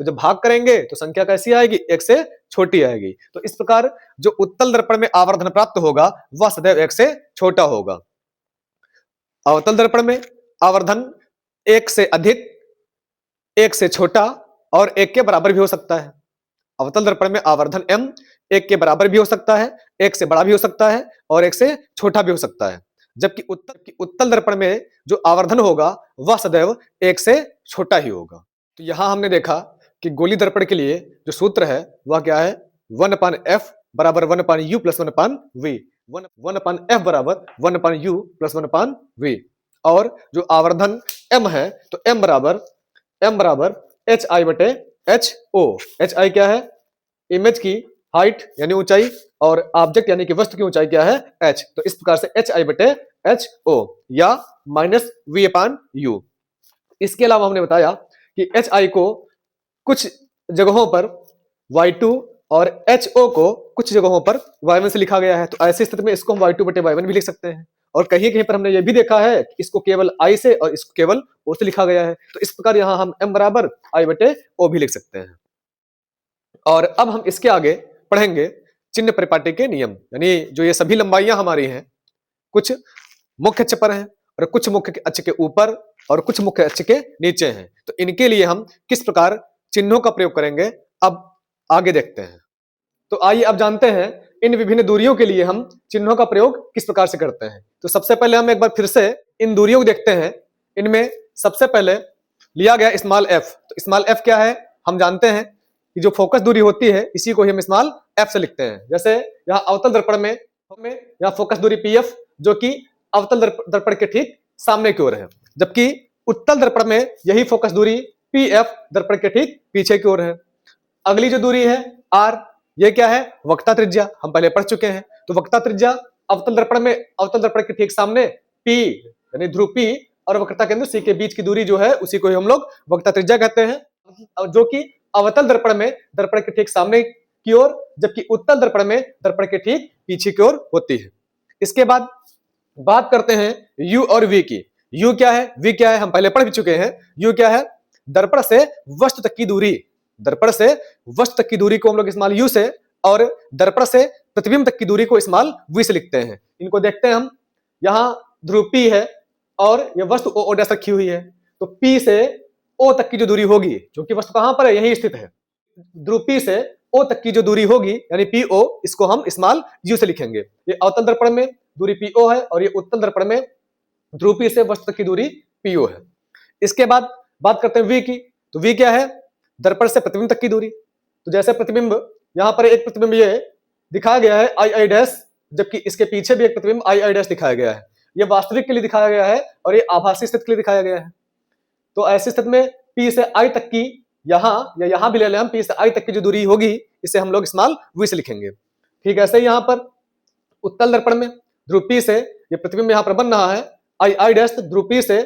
तो जब भाग करेंगे तो संख्या कैसी आएगी? 1 से छोटी आएगी। तो इस प्रकार जो उत्तल दर्पण में आवर्धन प्राप्त होगा वह सदैव 1 से छोटा होगा। अवतल दर्पण में आवर्धन 1 से अधिक, 1 से छोटा और 1 के बराबर भी हो सकता है। अवतल दर्पण में आवर्धन m 1 के बराबर भी हो सकता है, 1 से बड़ा भी हो सकता है और 1 से छोटा भी हो सकता है। जबकि उत्तल दर्पण में जो आवर्धन होगा वह सदैव 1 से छोटा ही होगा। तो यहां हमने देखा कि गोली दर्पण के लिए जो सूत्र है वह क्या है? 1/f बराबर 1/u प्लस 1/v। 1/f बराबर 1/u प्लस 1/v। और जो आवर्धन m है तो m बराबर HI बटे HO। HI क्या है? इमेज की हाइट यानी ऊंचाई और ऑब्जेक्ट यानी कि वस्तु की ऊंचाई क्या है? h। तो इस प्रकार से HI बटे HO या -v/u। इसके अलावा हमने बताया कि HI को कुछ जगहों पर y2 और HO को कुछ जगहों पर y1 से लिखा गया है। तो ऐसी स्थिति में इसको हम y2 बटे y1 भी लिख सकते हैं। और कहीं कहीं पर हमने ये भी देखा है कि इसको केवल I से और इसको केवल O से लिखा गया है। तो इस प्रकार यहाँ हम m बराबर I बटे O भी लिख सकते हैं। और अब हम इसके आगे पढ़ेंगे चिन्ह परिपाटी के नियम, यानी जो ये सभी लंबाइयां हमारी हैं कुछ मुख्य अक्ष पर हैं और कुछ मुख्य अक्ष के ऊपर और कुछ मुख्य अक्ष के नीचे हैं। तो इनके लिए हम किस प्रकार चिन्हों का प्रयोग करेंगे अब आगे देखते हैं। तो आइए अब जानते हैं इन विभिन्न दूरियों के लिए हम चिन्हों का प्रयोग किस प्रकार से करते हैं। तो सबसे पहले हम एक बार फिर से इन दूरियों को देखते हैं। इनमें सबसे पहले लिया गया स्मॉल f। तो स्मॉल f क्या है? हम जानते हैं कि जो फोकस दूरी होती है इसी को हम स्मॉल f से लिखते हैं। जैसे यहाँ अवतल दर्पण में यहाँ फोकस दूरी pf जो कि अवतल दर्पण के ठीक सामने की ओर है, जबकि उत्तल दर्पण में यही फोकस दूरी PF दर्पण के ठीक पीछे की ओर है। अगली जो दूरी है R, ये क्या है? वक्रता त्रिज्या, हम पहले पढ़ चुके हैं। तो वक्रता त्रिज्या अवतल दर्पण के ठीक सामने P यानी ध्रुव P और वक्रता केंद्र C के बीच की दूरी जो है उसी को ही हम लोग वक्रता त्रिज्या कहते हैं, जो कि अवतल दर्पण में दर्पण के ठीक सामने की ओर, जबकि उत्तल दर्पण में दर्पण के ठीक पीछे की ओर होती है। इसके बाद बात करते हैं U और V की। U क्या है, V क्या है, हम पहले पढ़ भी चुके हैं। U क्या है? दर्पण से वस्तु तक की दूरी। दर्पण से वस्तु तक की दूरी को हम लोग इस्तेमाल U से और दर्पण से प्रतिबिंब तक की दूरी को इस्तेमाल V से लिखते हैं। इनको देखते हैं हम। यहाँ ध्रुव P है और ये वस्तु O डैश रखी हुई है, तो P से O तक की जो दूरी होगी, क्योंकि वस्तु कहां पर है? यही स्थित है। ध्रुव P से O तक की जो दूरी होगी यानी PO, इसको हम इस्तेमाल U से लिखेंगे। ये अवतल दर्पण में दूरी PO है और ये उत्तल दर्पण में ध्रुव P से वस्तु तक की दूरी PO है। इसके बाद बात करते हैं V की। तो V क्या है? दर्पण से प्रतिबिंब तक की दूरी। तो जैसे प्रतिबिंब, यहां पर एक प्रतिबिंब ये दिखाया गया है II डैश, जबकि इसके पीछे भी एक प्रतिबिंब II डैश दिखाया गया है। ये वास्तविक के लिए दिखाया गया है और ये आभासी स्थिति के लिए दिखाया गया है। तो ऐसी स्थिति में P से I तक की, यहां भी ले लें हम, P से I तक की जो दूरी होगी इसे हम लोग इस्तेमाल V से लिखेंगे। ठीक है, ऐसे ही यहां पर उत्तल दर्पण में ध्रुव P से ये प्रतिबिंब यहां पर बन रहा है II डैश, ध्रुव P से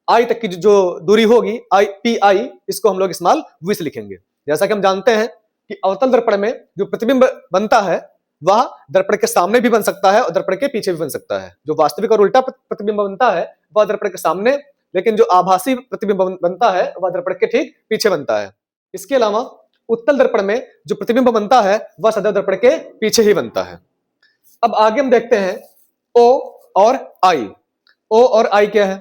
I तक की जो दूरी होगी PI, इसको हम लोग इस्तेमाल V से लिखेंगे। जैसा कि हम जानते हैं कि अवतल दर्पण में जो प्रतिबिंब बनता है वह दर्पण के सामने भी बन सकता है और दर्पण के पीछे भी बन सकता है। जो वास्तविक और उल्टा प्रतिबिंब बनता है वह दर्पण के सामने, लेकिन जो आभासी प्रतिबिंब बनता है वह दर्पण के ठीक पीछे बनता है। इसके अलावा उत्तल दर्पण में जो प्रतिबिंब बनता है वह सदैव दर्पण के पीछे ही बनता है। अब आगे हम देखते हैं O और I। O और I क्या है?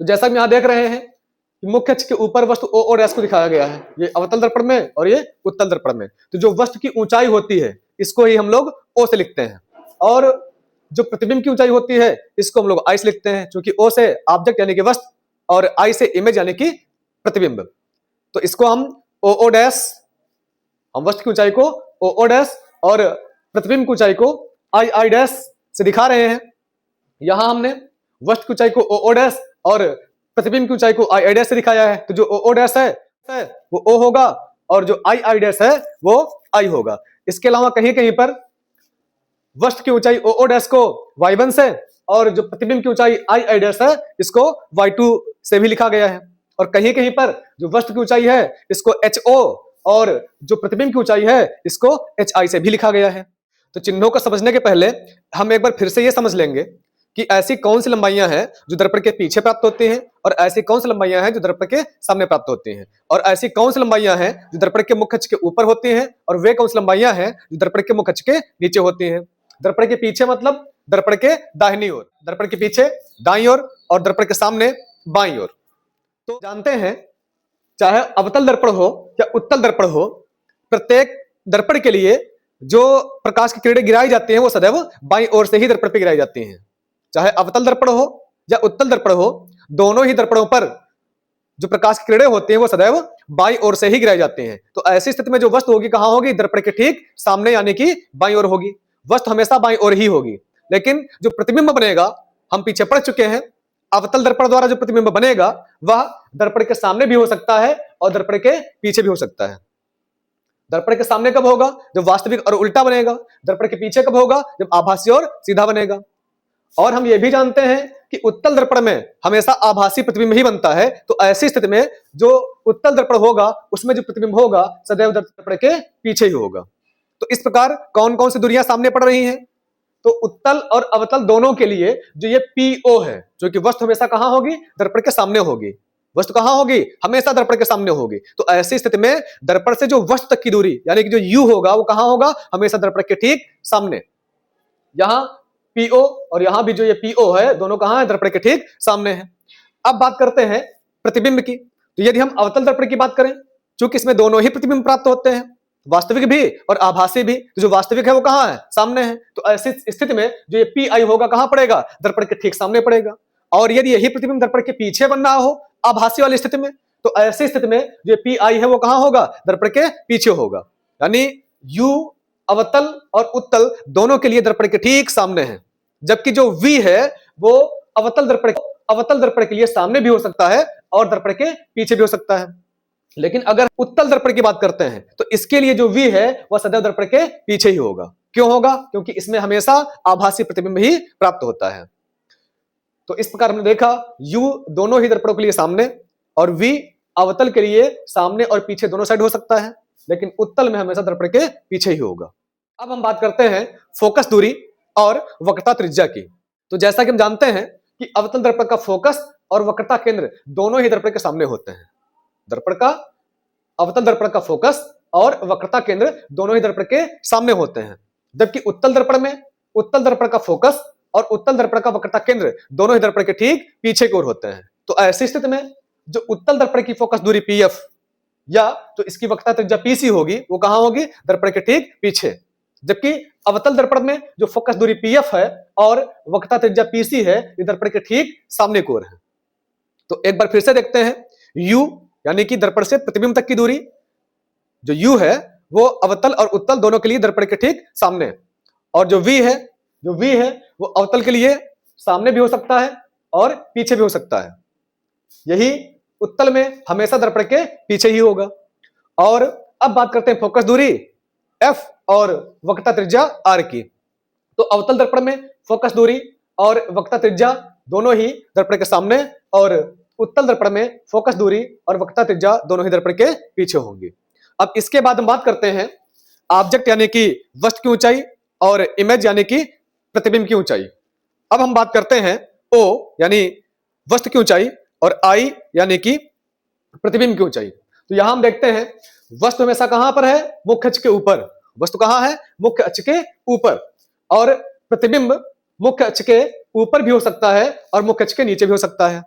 तो जैसा कि यहां देख रहे हैं कि मुख्य अक्ष के ऊपर वस्तु O डैश को दिखाया गया है, ये अवतल दर्पण में और ये उत्तल दर्पण में। तो जो वस्तु की ऊंचाई होती है इसको ही हम लोग O से लिखते हैं, और जो प्रतिबिंब की ऊंचाई होती है इसको हम लोग I से लिखते हैं, क्योंकि O से ऑब्जेक्ट यानी कि वस्तु और I से इमेज यानी कि प्रतिबिंब। तो इसको हम O डैश, हम वस्तु की ऊंचाई को O डैश और प्रतिबिंब की ऊंचाई को I डैश से दिखा रहे हैं। यहां हमने वस्तु की ऊंचाई को O डैश और प्रतिबिंब की ऊंचाई को I डैश से दिखाया है। तो जो O डैश है वो O होगा और जो I डैश है वो I होगा। इसके अलावा कहीं कहीं पर वस्तु की ऊंचाई O डैश को Y1 से और जो प्रतिबिंब की ऊंचाई I डैश है इसको Y2 से भी लिखा गया है, और कहीं कहीं पर जो वस्तु की ऊंचाई है इसको HO और जो प्रतिबिंब की ऊंचाई है इसको HI से भी लिखा गया है। तो चिन्हों को समझने के पहले हम एक बार फिर से ये समझ लेंगे कि ऐसी कौन सी लंबाइयां हैं जो दर्पण के पीछे प्राप्त होती हैं, और ऐसी कौन सी लंबाइयां हैं जो दर्पण के सामने प्राप्त होती हैं, और ऐसी कौन सी लंबाइयां हैं जो दर्पण के मुख्य अक्ष के ऊपर होती हैं, और वे कौन सी लंबाइयां हैं जो दर्पण के मुख्य अक्ष के नीचे होती हैं। दर्पण के पीछे मतलब दर्पण के दाहिनी ओर, दर्पण के पीछे दाईं ओर, और दर्पण के सामने बाईं ओर। तो जानते हैं चाहे अवतल दर्पण हो या उत्तल दर्पण हो, प्रत्येक दर्पण के लिए जो प्रकाश की किरणें गिराई जाती हैं वो सदैव बाईं ओर से ही दर्पण पे गिराई जाती हैं। चाहे अवतल दर्पण हो या उत्तल दर्पण हो, दोनों ही दर्पणों पर जो प्रकाश की किरणें होती हैं वो सदैव बाईं ओर से ही गिराई जाती हैं। तो ऐसी स्थिति में जो वस्तु होगी कहां होगी? दर्पण के ठीक सामने यानी कि बाईं ओर होगी। वस्तु हमेशा बाईं ओर ही होगी, लेकिन जो प्रतिबिंब बनेगा, हम पीछे पढ़ चुके हैं, अवतल दर्पण द्वारा जो प्रतिबिंब बनेगा वह दर्पण के सामने भी हो सकता है और दर्पण के पीछे भी हो सकता है। दर्पण के सामने कब होगा? जब वास्तविक और उल्टा बनेगा। दर्पण के पीछे कब होगा? जब आभासी और सीधा बनेगा। और हम ये भी जानते हैं कि उत्तल दर्पण में हमेशा आभासी प्रतिबिंब ही बनता है। तो ऐसी स्थिति में जो उत्तल दर्पण होगा उसमें जो प्रतिबिंब होगा सदैव दर्पण के पीछे ही होगा। तो इस प्रकार कौन कौन सी दूरियां सामने पड़ रही हैं? तो उत्तल और अवतल दोनों के लिए जो ये PO है, जो कि वस्तु हमेशा कहां होगी? दर्पण के सामने होगी। वस्तु कहां होगी? हमेशा दर्पण के सामने होगी। तो ऐसी स्थिति में दर्पण से जो वस्तु तक की दूरी यानी कि जो U होगा वो कहां होगा? हमेशा दर्पण के ठीक सामने। यहां PO और यहां भी जो ये PO है दोनों कहां है? दर्पण के ठीक सामने है। अब बात करते हैं प्रतिबिंब की। तो यदि हम अवतल दर्पण की बात करें, चूंकि इसमें दोनों ही प्रतिबिंब प्राप्त होते हैं, वास्तविक भी और आभासी भी, तो जो वास्तविक है वो कहां है? सामने है। तो ऐसी स्थिति में जो ये PI होगा कहां पड़ेगा? दर्पण के ठीक सामने पड़ेगा। और यदि यही प्रतिबिंब दर्पण के पीछे बन रहा हो आभासी वाली स्थिति में, तो ऐसी स्थिति में जो PI है वो कहां होगा? दर्पण के पीछे होगा। यानी U अवतल और उत्तल दोनों के लिए दर्पण के ठीक सामने है, जबकि जो V है वो अवतल दर्पण अवतल दर्पण के लिए सामने भी हो सकता है और दर्पण के पीछे भी हो सकता है। लेकिन अगर उत्तल दर्पण की बात करते हैं तो इसके लिए जो V है वह सदैव दर्पण के पीछे ही होगा। क्यों होगा? क्योंकि इसमें हमेशा आभासी प्रतिबिंब ही प्राप्त होता है। तो इस प्रकार हमने देखा U दोनों ही दर्पणों के लिए सामने और V अवतल के लिए सामने और पीछे दोनों साइड हो सकता है, लेकिन उत्तल में हमेशा दर्पण के पीछे ही होगा। अब हम बात करते हैं फोकस दूरी और वक्रता त्रिज्या की। तो जैसा कि हम जानते हैं कि अवतल दर्पण का फोकस और वक्रता केंद्र दोनों ही दर्पण के सामने होते हैं। दर्पण का अवतल दर्पण का फोकस और वक्रता केंद्र दोनों ही दर्पण के सामने होते हैं, जबकि उत्तल दर्पण में उत्तल दर्पण का फोकस और उत्तल दर्पण का वक्रता केंद्र दोनों ही दर्पण के ठीक पीछे की ओर होते हैं। तो ऐसी स्थिति में जो उत्तल दर्पण की फोकस दूरी PF या तो इसकी वक्रता त्रिज्या PC होगी, वो कहां होगी? दर्पण के ठीक पीछे। जबकि अवतल दर्पण में जो फोकस दूरी PF है और वक्रता त्रिज्या PC है, ये दर्पण के ठीक सामने की ओर है। तो एक बार फिर से देखते हैं, U यानी कि दर्पण से प्रतिबिंब तक की दूरी, जो U है वो अवतल और उत्तल दोनों के लिए दर्पण के ठीक सामने, और जो V है वो अवतल के लिए सामने भी हो सकता है और पीछे भी हो सकता है। यही उत्तल में हमेशा दर्पण के पीछे ही होगा। और अब बात करते हैं फोकस दूरी F और वक्रता त्रिज्या R की। तो अवतल दर्पण में फोकस दूरी और वक्रता त्रिज्या दोनों ही दर्पण के सामने और उत्तल दर्पण में फोकस दूरी और वक्रता त्रिज्या दोनों ही दर्पण के पीछे होंगी। अब इसके बाद हम बात करते हैं ऑब्जेक्ट यानी कि वस्तु की ऊंचाई और इमेज यानी कि प्रतिबिंब की ऊंचाई। अब हम बात करते हैं O यानी वस्तु की ऊंचाई और I यानी कि प्रतिबिंब की ऊंचाई। तो यहां हम देखते हैं वस्तु हमेशा कहां पर है? मुख्य अक्ष के ऊपर। वस्तु कहां है? मुख्य अक्ष के ऊपर। और प्रतिबिंब मुख्य अक्ष के ऊपर भी हो सकता है और मुख्य अक्ष के नीचे भी हो सकता है।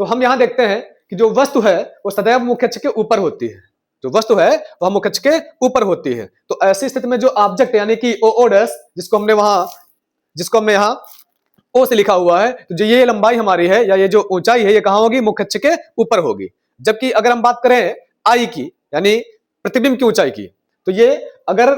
तो हम यहां देखते हैं कि जो वस्तु है वो सदैव मुख्य अक्ष के ऊपर होती है। जो वस्तु है वह मुख्य अक्ष के ऊपर होती है। तो ऐसी स्थिति में जो ऑब्जेक्ट यानी कि OO डैश जिसको हमने यहां O से लिखा हुआ है, तो जो ये लंबाई हमारी है या ये जो ऊंचाई है ये कहां होगी? मुख्य अक्ष के ऊपर होगी। जबकि अगर हम बात करें I की यानी प्रतिबिंब की ऊंचाई की, तो ये अगर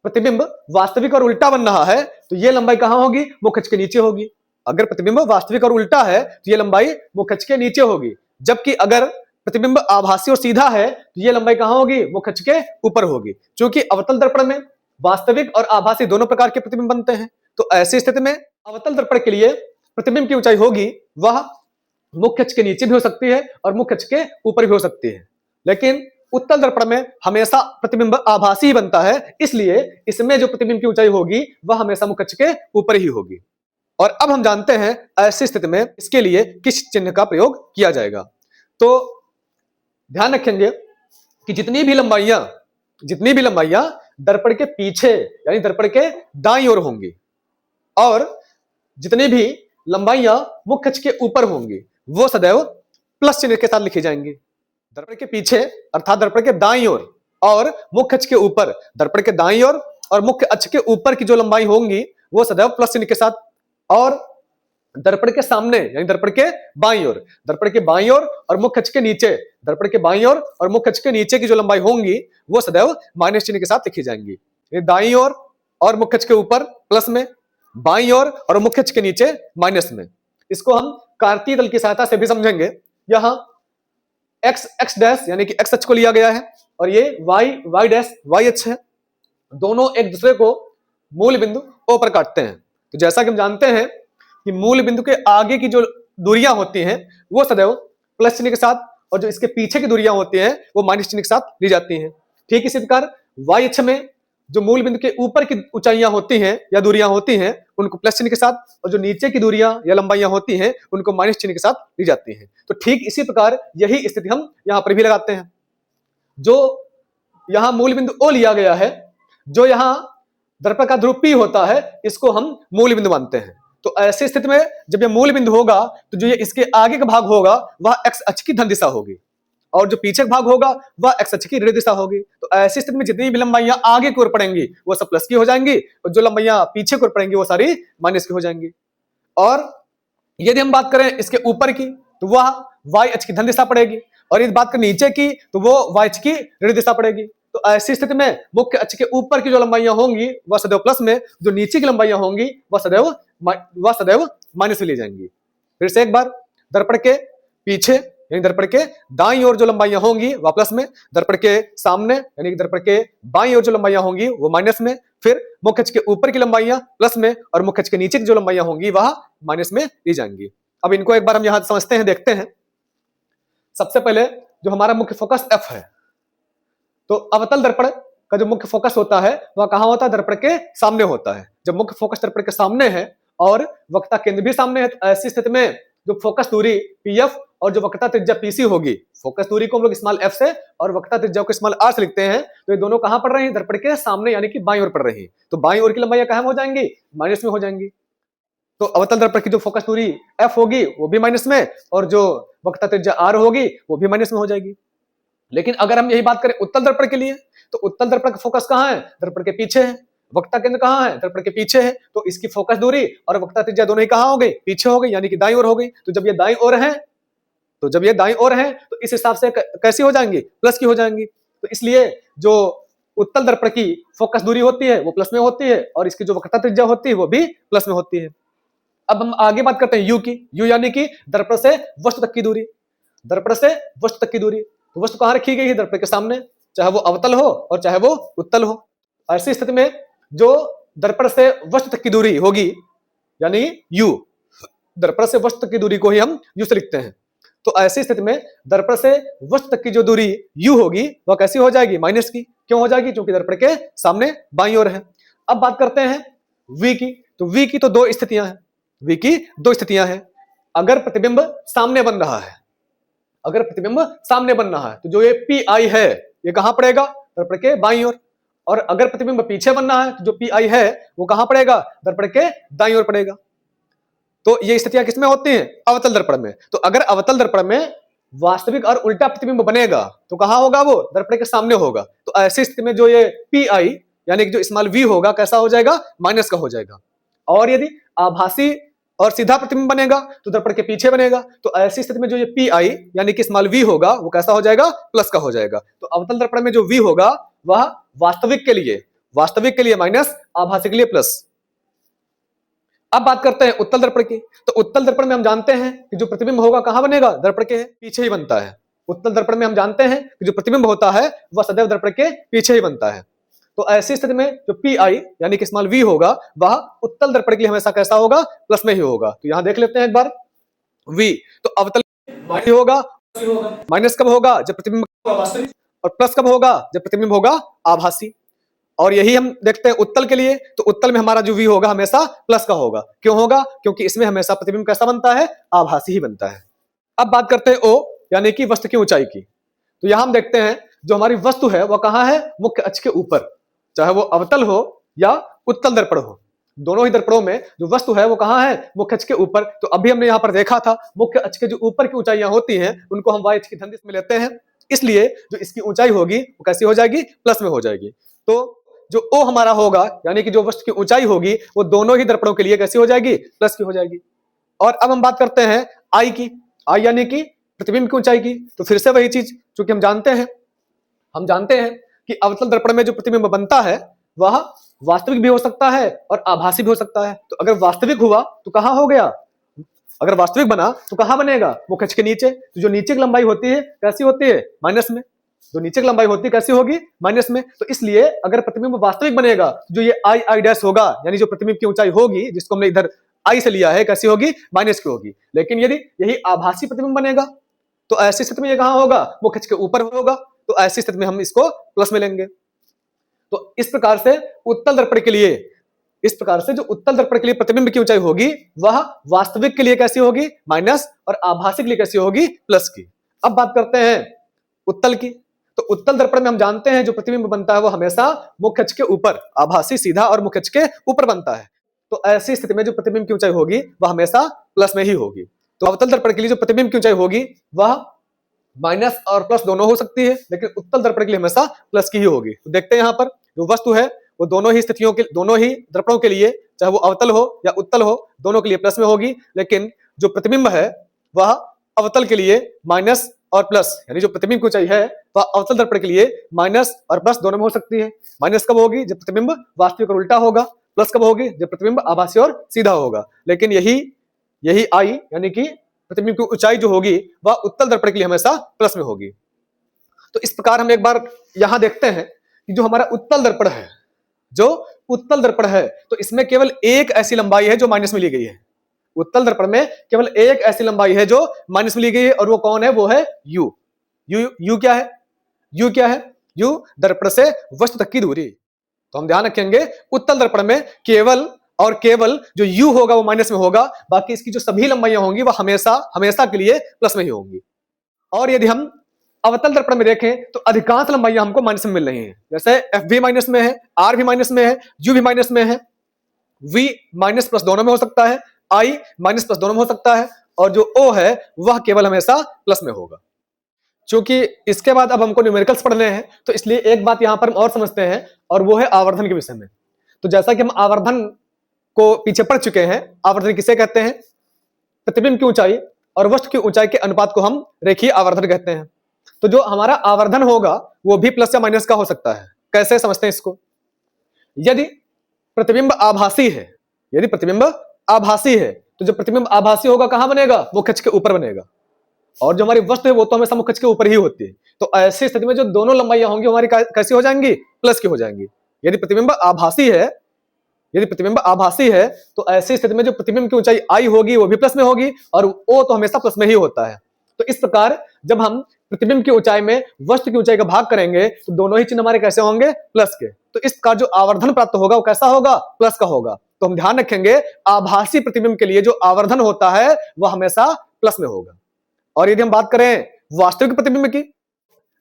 प्रतिबिंब वास्तविक और उल्टा बन रहा है तो ये लंबाई कहां होगी? मुख्य अक्ष के नीचे होगी। अगर प्रतिबिंब वास्तविक और उल्टा है तो ये लंबाई मुख्य अक्ष के नीचे होगी। जबकि अगर प्रतिबिंब आभासी और सीधा है तो ये लंबाई कहां होगी? मुख्य अक्ष के ऊपर होगी। क्योंकि अवतल दर्पण में वास्तविक और आभासी दोनों प्रकार के प्रतिबिंब बनते हैं। तो ऐसी स्थिति में अवतल दर्पण के लिए प्रतिबिंब की ऊंचाई होगी वह मुख्य अक्ष के नीचे भी हो सकती है और मुख्य अक्ष के ऊपर भी हो सकती है। लेकिन उत्तल दर्पण में हमेशा प्रतिबिंब आभासी ही बनता है, इसलिए इसमें जो प्रतिबिंब की ऊंचाई होगी वह हमेशा मुख्य अक्ष के ऊपर ही होगी। और अब हम जानते हैं ऐसी स्थिति में इसके लिए किस चिन्ह का प्रयोग किया जाएगा। तो ध्यान रखेंगे कि जितनी भी लंबाइयां दर्पण के पीछे यानी दर्पण के दाईं ओर होंगी और जितनी भी लंबाइयां मुख्य अक्ष के ऊपर होंगी वो सदैव प्लस चिन्ह के साथ लिखी जाएंगी। दर्पण के पीछे अर्थात दर्पण के दाईं ओर और मुख्य अक्ष के ऊपर, दर्पण के दाईं ओर और मुख्य अक्ष के ऊपर की जो लंबाई होंगी वो सदैव प्लस चिन्ह के साथ, और दर्पण के सामने यानी दर्पण के बाईं ओर, दर्पण के बाईं ओर और मुख्य अक्ष के नीचे, दर्पण के बाईं ओर और मुख्य अक्ष के नीचे की जो लंबाई होंगी वो सदैव माइनस चिन्ह के साथ लिखी जाएंगी। दाईं ओर और मुख्य अक्ष के ऊपर प्लस में, बाईं ओर और मुख्य अक्ष के नीचे माइनस में। इसको हम कार्तीय तल की सहायता से भी समझेंगे। यहाँ x डैश यानी कि x अक्ष को लिया गया है और ये y डैश y अक्ष है। दोनों एक दूसरे को मूल बिंदु O पर काटते हैं। तो जैसा कि हम जानते हैं कि मूल बिंदु के आगे की जो दूरियां होती हैं वो सदैव प्लस चिन्ह के साथ और जो इसके पीछे की दूरियां होती हैं वो माइनस चिन्ह के साथ ली जाती हैं। ठीक इसी प्रकार y अक्ष में जो मूल बिंदु के ऊपर की ऊंचाइयां होती हैं या दूरियां होती हैं उनको प्लस चिन्ह के साथ और जो नीचे की दूरियां या लंबाइयां होती हैं उनको माइनस चिन्ह के साथ ली जाती हैं। तो ठीक इसी प्रकार यही स्थिति हम यहां पर भी लगाते हैं। जो यहां मूल बिंदु O लिया गया है, जो यहां दर्पण का ध्रुव P होता है, इसको हम मूल बिंदु मानते हैं। तो ऐसी स्थिति में जब यह मूल बिंदु होगा तो जो ये इसके आगे का भाग होगा वह x अक्ष की धन दिशा होगी और जो पीछे का भाग होगा वह x अक्ष की ऋण दिशा होगी। तो ऐसी स्थिति में जितनी भी लंबाइयां आगे की ओर पड़ेंगी वो सब प्लस की हो जाएंगी और जो लंबाइयां पीछे की ओर पड़ेंगी वो सारी माइनस की हो जाएंगी। और यदि हम बात करें इसके ऊपर की तो वह y अक्ष की धन दिशा पड़ेगी और यदि बात करें नीचे की तो वो y अक्ष की ऋण दिशा पड़ेगी। तो ऐसी स्थिति में मुख्य अक्ष के ऊपर की जो लंबाइयां होंगी वह सदैव प्लस में, जो नीचे की लंबाइयां होंगी वह सदैव माइनस में ली जाएंगी। फिर से एक बार, दर्पण के पीछे यानी दर्पण के दाईं ओर जो लंबाइयां होंगी वह प्लस में, दर्पण के सामने यानी दर्पण के बाईं ओर जो लंबाइयां होंगी वो माइनस में, फिर मुख्य अक्ष के ऊपर की लंबाइयां प्लस में और मुख्य अक्ष के नीचे की जो लंबाइयां होंगी वह माइनस में ली जाएंगी। अब इनको एक बार हम यहां समझते हैं, देखते हैं। सबसे पहले जो हमारा मुख्य फोकस एफ है, तो अवतल दर्पण का जो मुख्य फोकस होता है वह कहां होता है? दर्पण के सामने होता है। जब मुख्य फोकस दर्पण के सामने है और वक्रता केंद्र भी सामने है, तो ऐसी स्थिति में जो फोकस दूरी पीएफ और जो वक्रता त्रिज्या पीसी होगी, फोकस दूरी को हम लोग स्मॉल एफ से और वक्रता त्रिज्या को स्मॉल आर से लिखते हैं, तो ये दोनों कहां पड़ रही हैं? दर्पण के सामने यानी कि बाईं ओर पड़ रही है। तो बाईं ओर की लंबाइयां कहां हो जाएंगी? माइनस में हो जाएंगी। तो अवतल दर्पण की जो फोकस दूरी एफ होगी वो भी माइनस में और जो वक्रता त्रिज्या आर होगी वो भी माइनस में हो जाएगी। लेकिन अगर हम यही बात करें उत्तल दर्पण के लिए, तो उत्तल दर्पण का फोकस कहां है? दर्पण के पीछे है। वक्रता केंद्र कहां है? दर्पण के पीछे है। तो इसकी फोकस दूरी और वक्रता त्रिज्या दोनों ही कहां हो गई? पीछे हो गई, यानी कि दाईं ओर हो गई। तो जब ये दाईं ओर है तो इस हिसाब से कैसी हो जाएंगी? प्लस की हो जाएंगी। तो इसलिए जो उत्तल दर्पण की फोकस दूरी होती है वो प्लस में होती है और इसकी जो वक्रता त्रिज्या होती है वो भी प्लस में होती है। अब हम आगे बात करते हैं यू की। यू यानी कि दर्पण से वस्तु तक की दूरी। दर्पण से वस्तु तक की दूरी, तो वस्तु कहां रखी गई है? दर्पण के सामने, चाहे वो अवतल हो और चाहे वो उत्तल हो। ऐसी स्थिति में जो दर्पण से वस्तु तक की दूरी होगी यानी यू, दर्पण से वस्तु तक की दूरी को ही हम यू से लिखते हैं। तो ऐसी स्थिति में दर्पण से वस्तु तक की जो दूरी यू होगी वह कैसी हो जाएगी? माइनस की। क्यों हो जाएगी? क्योंकि दर्पण के सामने बाईं ओर है। अब बात करते हैं वी की। तो वी की तो दो स्थितियां हैं। वी की दो स्थितियां हैं। अगर प्रतिबिंब सामने बन रहा है, अगर प्रतिबिंब सामने बन रहा है तो जो ये पी आई है ये कहां पड़ेगा? दर्पण के बाईं ओर। और अगर प्रतिबिंब पीछे बन रहा है तो जो पी आई है वो कहां पड़ेगा? दर्पण के दाईं ओर पड़ेगा। तो ये स्थितियां किसमें होती हैं? अवतल दर्पण में। तो अगर अवतल दर्पण में वास्तविक और उल्टा प्रतिबिंब बनेगा तो कहां होगा? वो दर्पण के सामने होगा। तो ऐसी स्थिति में जो ये पी आई यानी कि जो स्मॉल वी होगा कैसा हो जाएगा? माइनस का हो जाएगा। और यदि आभासी और सीधा प्रतिबिंब बनेगा तो दर्पण के पीछे बनेगा। तो ऐसी स्थिति में जो ये पी आई यानी कि स्मॉल वी होगा वो कैसा हो जाएगा? प्लस का हो जाएगा। तो अवतल दर्पण में जो वी होगा वह वास्तविक के लिए माइनस, आभासी के लिए प्लस। अब बात करते हैं उत्तल दर्पण की। तो उत्तल दर्पण में हम जानते हैं कि जो प्रतिबिंब होगा कहां बनेगा? दर्पण के पीछे ही बनता है। उत्तल दर्पण में हम जानते हैं कि जो प्रतिबिंब होता है वह सदैव दर्पण के पीछे ही बनता है। तो ऐसी स्थिति में जो पी आई यानी कि स्मॉल वी होगा वह उत्तल दर्पण के लिए हमेशा कैसा होगा? प्लस में ही होगा। तो यहां देख लेते हैं एक बार वी, तो अवतल होगा माइनस कब होगा? जब प्रतिबिंब वास्तविक, और प्लस कब होगा? जब प्रतिबिंब होगा आभासी। और यही हम देखते हैं उत्तल के लिए। तो उत्तल में हमारा जो वी होगा हमेशा प्लस का होगा। क्यों होगा? क्योंकि इसमें हमेशा प्रतिबिंब कैसा बनता है? आभासी ही बनता है। अब बात करते हैं ओ यानी कि वस्तु की ऊंचाई की। तो यहां हम देखते हैं जो हमारी वस्तु है वह कहां है? मुख्य अक्ष के ऊपर, चाहे वो अवतल हो या उत्तल दर्पण हो। दोनों ही दर्पणों में जो वस्तु है वो कहां है? मुख्य अक्ष के ऊपर। तो अभी हमने यहां पर देखा था मुख्य अक्ष के जो ऊपर की ऊंचाइयां होती हैं उनको हम वाई अक्ष की धनदिश में लेते हैं। इसलिए जो इसकी ऊंचाई होगी वो कैसी हो जाएगी? प्लस में हो जाएगी। तो जो ओ हमारा होगा यानी कि जो वस्तु की ऊंचाई होगी वो दोनों ही दर्पणों के लिए कैसी हो जाएगी? प्लस की हो जाएगी। और अब हम बात करते हैं आई की। आई यानी कि प्रतिबिंब की ऊंचाई की। तो फिर से वही चीज, क्योंकि हम जानते हैं कि अवतल दर्पण में जो प्रतिबिंब बनता है वह वास्तविक भी हो सकता है और आभासी भी हो सकता है। तो अगर वास्तविक हुआ तो कहां हो गया? अगर वास्तविक बना तो कहां बनेगा? मुख्य अक्ष के नीचे। तो जो नीचे की लंबाई होती है कैसी होती है? माइनस में। जो नीचे की लंबाई होती है कैसी होगी? माइनस में। तो इसलिए अगर प्रतिबिंब वास्तविक बनेगा तो जो ये आई आई डैश होगा यानी जो प्रतिबिंब की ऊंचाई होगी जिसको हमने इधर आई से लिया है कैसी होगी? माइनस की होगी। लेकिन यदि यही आभासी प्रतिबिंब बनेगा तो ऐसी स्थिति में ये कहां होगा? मुख्य अक्ष के ऊपर होगा। तो ऐसी स्थिति में हम इसको प्लस में लेंगे। तो इस प्रकार से उत्तल दर्पण के लिए जो उत्तल दर्पण के लिए प्रतिबिंब की ऊंचाई होगी वह वास्तविक के लिए कैसी होगी? माइनस, और आभासी के लिए कैसी होगी? प्लस की। अब बात करते हैं उत्तल की। तो उत्तल दर्पण में हम जानते हैं जो प्रतिबिंब बनता है वो हमेशा मुख्य अक्ष के ऊपर, आभासी सीधा और मुख्य अक्ष के ऊपर बनता है। तो ऐसी स्थिति में जो प्रतिबिंब की ऊंचाई होगी वह हमेशा प्लस में ही होगी। तो अवतल दर्पण के लिए जो प्रतिबिंब की ऊंचाई होगी वह माइनस और प्लस दोनों हो सकती है, लेकिन उत्तल दर्पण के लिए हमेशा प्लस की ही होगी। तो देखते हैं यहाँ पर जो वस्तु है वो दोनों ही दर्पणों के लिए, चाहे वो अवतल हो या उत्तल हो, दोनों के लिए प्लस में होगी। लेकिन जो प्रतिबिंब है वह अवतल के लिए माइनस और प्लस, यानी जो प्रतिबिंब की ऊंचाई है वह अवतल दर्पण के लिए माइनस और प्लस दोनों में हो सकती है। माइनस कब होगी? जब प्रतिबिंब वास्तविक और उल्टा होगा। प्लस कब होगी? जब प्रतिबिंब आभासी और सीधा होगा। लेकिन यही यही आई यानी कि प्रतिबिंब की ऊंचाई जो होगी वह उत्तल दर्पण के लिए हमेशा प्लस में होगी। तो इस प्रकार हम एक बार यहां देखते हैं कि जो हमारा उत्तल दर्पण है, जो उत्तल दर्पण है, तो इसमें केवल एक ऐसी लंबाई है जो माइनस में ली गई है। उत्तल दर्पण में केवल एक ऐसी लंबाई है जो माइनस में ली गई है, और वो कौन है? वो है यू। यू क्या है? यू क्या है? यू दर्पण से वस्तु तक की दूरी। तो हम ध्यान रखेंगे उत्तल दर्पण में केवल और केवल जो यू होगा वो माइनस में होगा, बाकी इसकी जो सभी लंबाइयां होंगी वह हमेशा हमेशा के लिए प्लस में ही होंगी। और यदि हम अवतल दर्पण में देखें तो अधिकांश लंबाइयां हमको माइनस में मिल रही हैं। जैसे एफ भी माइनस में है, आर भी माइनस में है, यू भी माइनस में है, वी माइनस प्लस दोनों में हो सकता है, आई माइनस प्लस दोनों में हो सकता है, और जो ओ है वह केवल हमेशा प्लस में होगा। क्योंकि इसके बाद अब हमको न्यूमेरिकल्स पढ़ने हैं, तो इसलिए एक बात यहां पर हम और समझते हैं, और वो है आवर्धन के विषय में। तो जैसा कि हम आवर्धन को पीछे पढ़ चुके हैं, आवर्धन किसे कहते हैं? प्रतिबिंब की ऊंचाई और वस्तु की ऊंचाई के अनुपात को हम रेखीय आवर्धन कहते हैं। तो जो हमारा आवर्धन होगा वो भी प्लस या माइनस का हो सकता है। कैसे समझते हैं इसको? यदि प्रतिबिंब आभासी है, यदि प्रतिबिंब आभासी है, तो जो प्रतिबिंब आभासी होगा कहां बनेगा? मुख्य अक्ष के ऊपर बनेगा, और जो हमारी वस्तु है वो तो हमेशा मुख्य अक्ष के ऊपर ही होती है। तो ऐसी स्थिति में जो दोनों लंबाइयां होंगी हमारी कैसी हो जाएंगी? प्लस की हो जाएंगी। यदि प्रतिबिंब आभासी है, यदि प्रतिबिंब आभासी है, तो ऐसी स्थिति में जो प्रतिबिंब की ऊंचाई आई होगी वो भी प्लस में होगी, और ओ तो हमेशा प्लस में ही होता है। तो इस प्रकार जब हम प्रतिबिंब की ऊंचाई में वस्तु की ऊंचाई का भाग करेंगे तो दोनों ही चिन्ह हमारे कैसे होंगे? प्लस के। तो इस प्रकार जो आवर्धन प्राप्त होगा वो कैसा होगा? प्लस का होगा। तो हम ध्यान रखेंगे आभासी प्रतिबिंब के लिए जो आवर्धन होता है वह हमेशा प्लस में होगा। और यदि हम बात करें वास्तविक प्रतिबिंब की,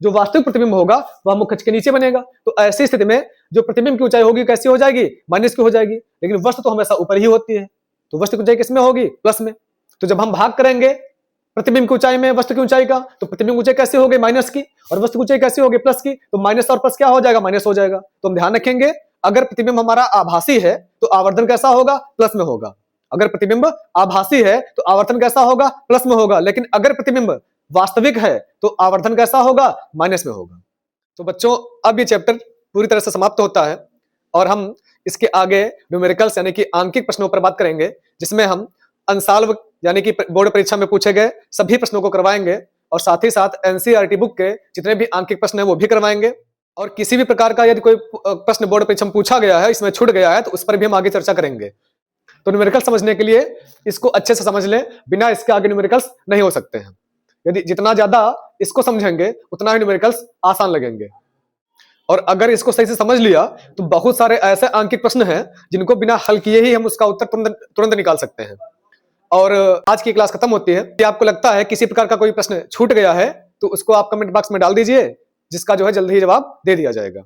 जो वास्तविक प्रतिबिंब होगा वह मुख्य अक्ष के नीचे बनेगा। तो ऐसी स्थिति में जो प्रतिबिंब की ऊंचाई होगी कैसी हो जाएगी? माइनस की हो जाएगी। लेकिन वस्तु तो हमेशा ऊपर ही होती है, तो वस्तु की ऊंचाई किसमें होगी? प्लस में। तो जब हम भाग करेंगे प्रतिबिंब की ऊंचाई में वस्तु की ऊंचाई का, तो प्रतिबिंब ऊंचाई कैसी होगी? माइनस की, और वस्तु की ऊंचाई कैसी होगी? प्लस की। तो माइनस और प्लस क्या हो जाएगा? माइनस हो जाएगा। तो हम ध्यान रखेंगे अगर प्रतिबिंब हमारा आभासी है तो आवर्धन कैसा होगा? प्लस में होगा। अगर प्रतिबिंब आभासी है तो आवर्धन कैसा होगा? प्लस में होगा। लेकिन अगर प्रतिबिंब वास्तविक है तो आवर्धन कैसा होगा? माइनस में होगा। तो बच्चों अब ये चैप्टर पूरी तरह से समाप्त होता है, और हम इसके आगे न्यूमेरिकल्स यानी कि आंकिक प्रश्नों पर बात करेंगे, जिसमें हम अनसॉल्व यानी कि बोर्ड परीक्षा में पूछे गए सभी प्रश्नों को करवाएंगे, और साथ ही साथ एनसीईआरटी बुक के जितने भी आंकिक प्रश्न हैं वो भी करवाएंगे। और किसी भी प्रकार का यदि कोई प्रश्न बोर्ड परीक्षा में पूछा गया है, इसमें छूट गया है, तो उस पर भी हम आगे चर्चा करेंगे। तो न्यूमेरिकल समझने के लिए इसको अच्छे से समझ लें, बिना इसके आगे न्यूमेरिकल्स नहीं हो सकते हैं। यदि जितना ज्यादा इसको समझेंगे उतना ही न्यूमेरिकल्स आसान लगेंगे। और अगर इसको सही से समझ लिया तो बहुत सारे ऐसे आंकिक प्रश्न हैं जिनको बिना हल किए ही हम उसका उत्तर तुरंत निकाल सकते हैं। और आज की क्लास खत्म होती है। यदि आपको लगता है किसी प्रकार का कोई प्रश्न छूट गया है तो उसको आप कमेंट बॉक्स में डाल दीजिए, जिसका जो है जल्दी ही जवाब दे दिया जाएगा।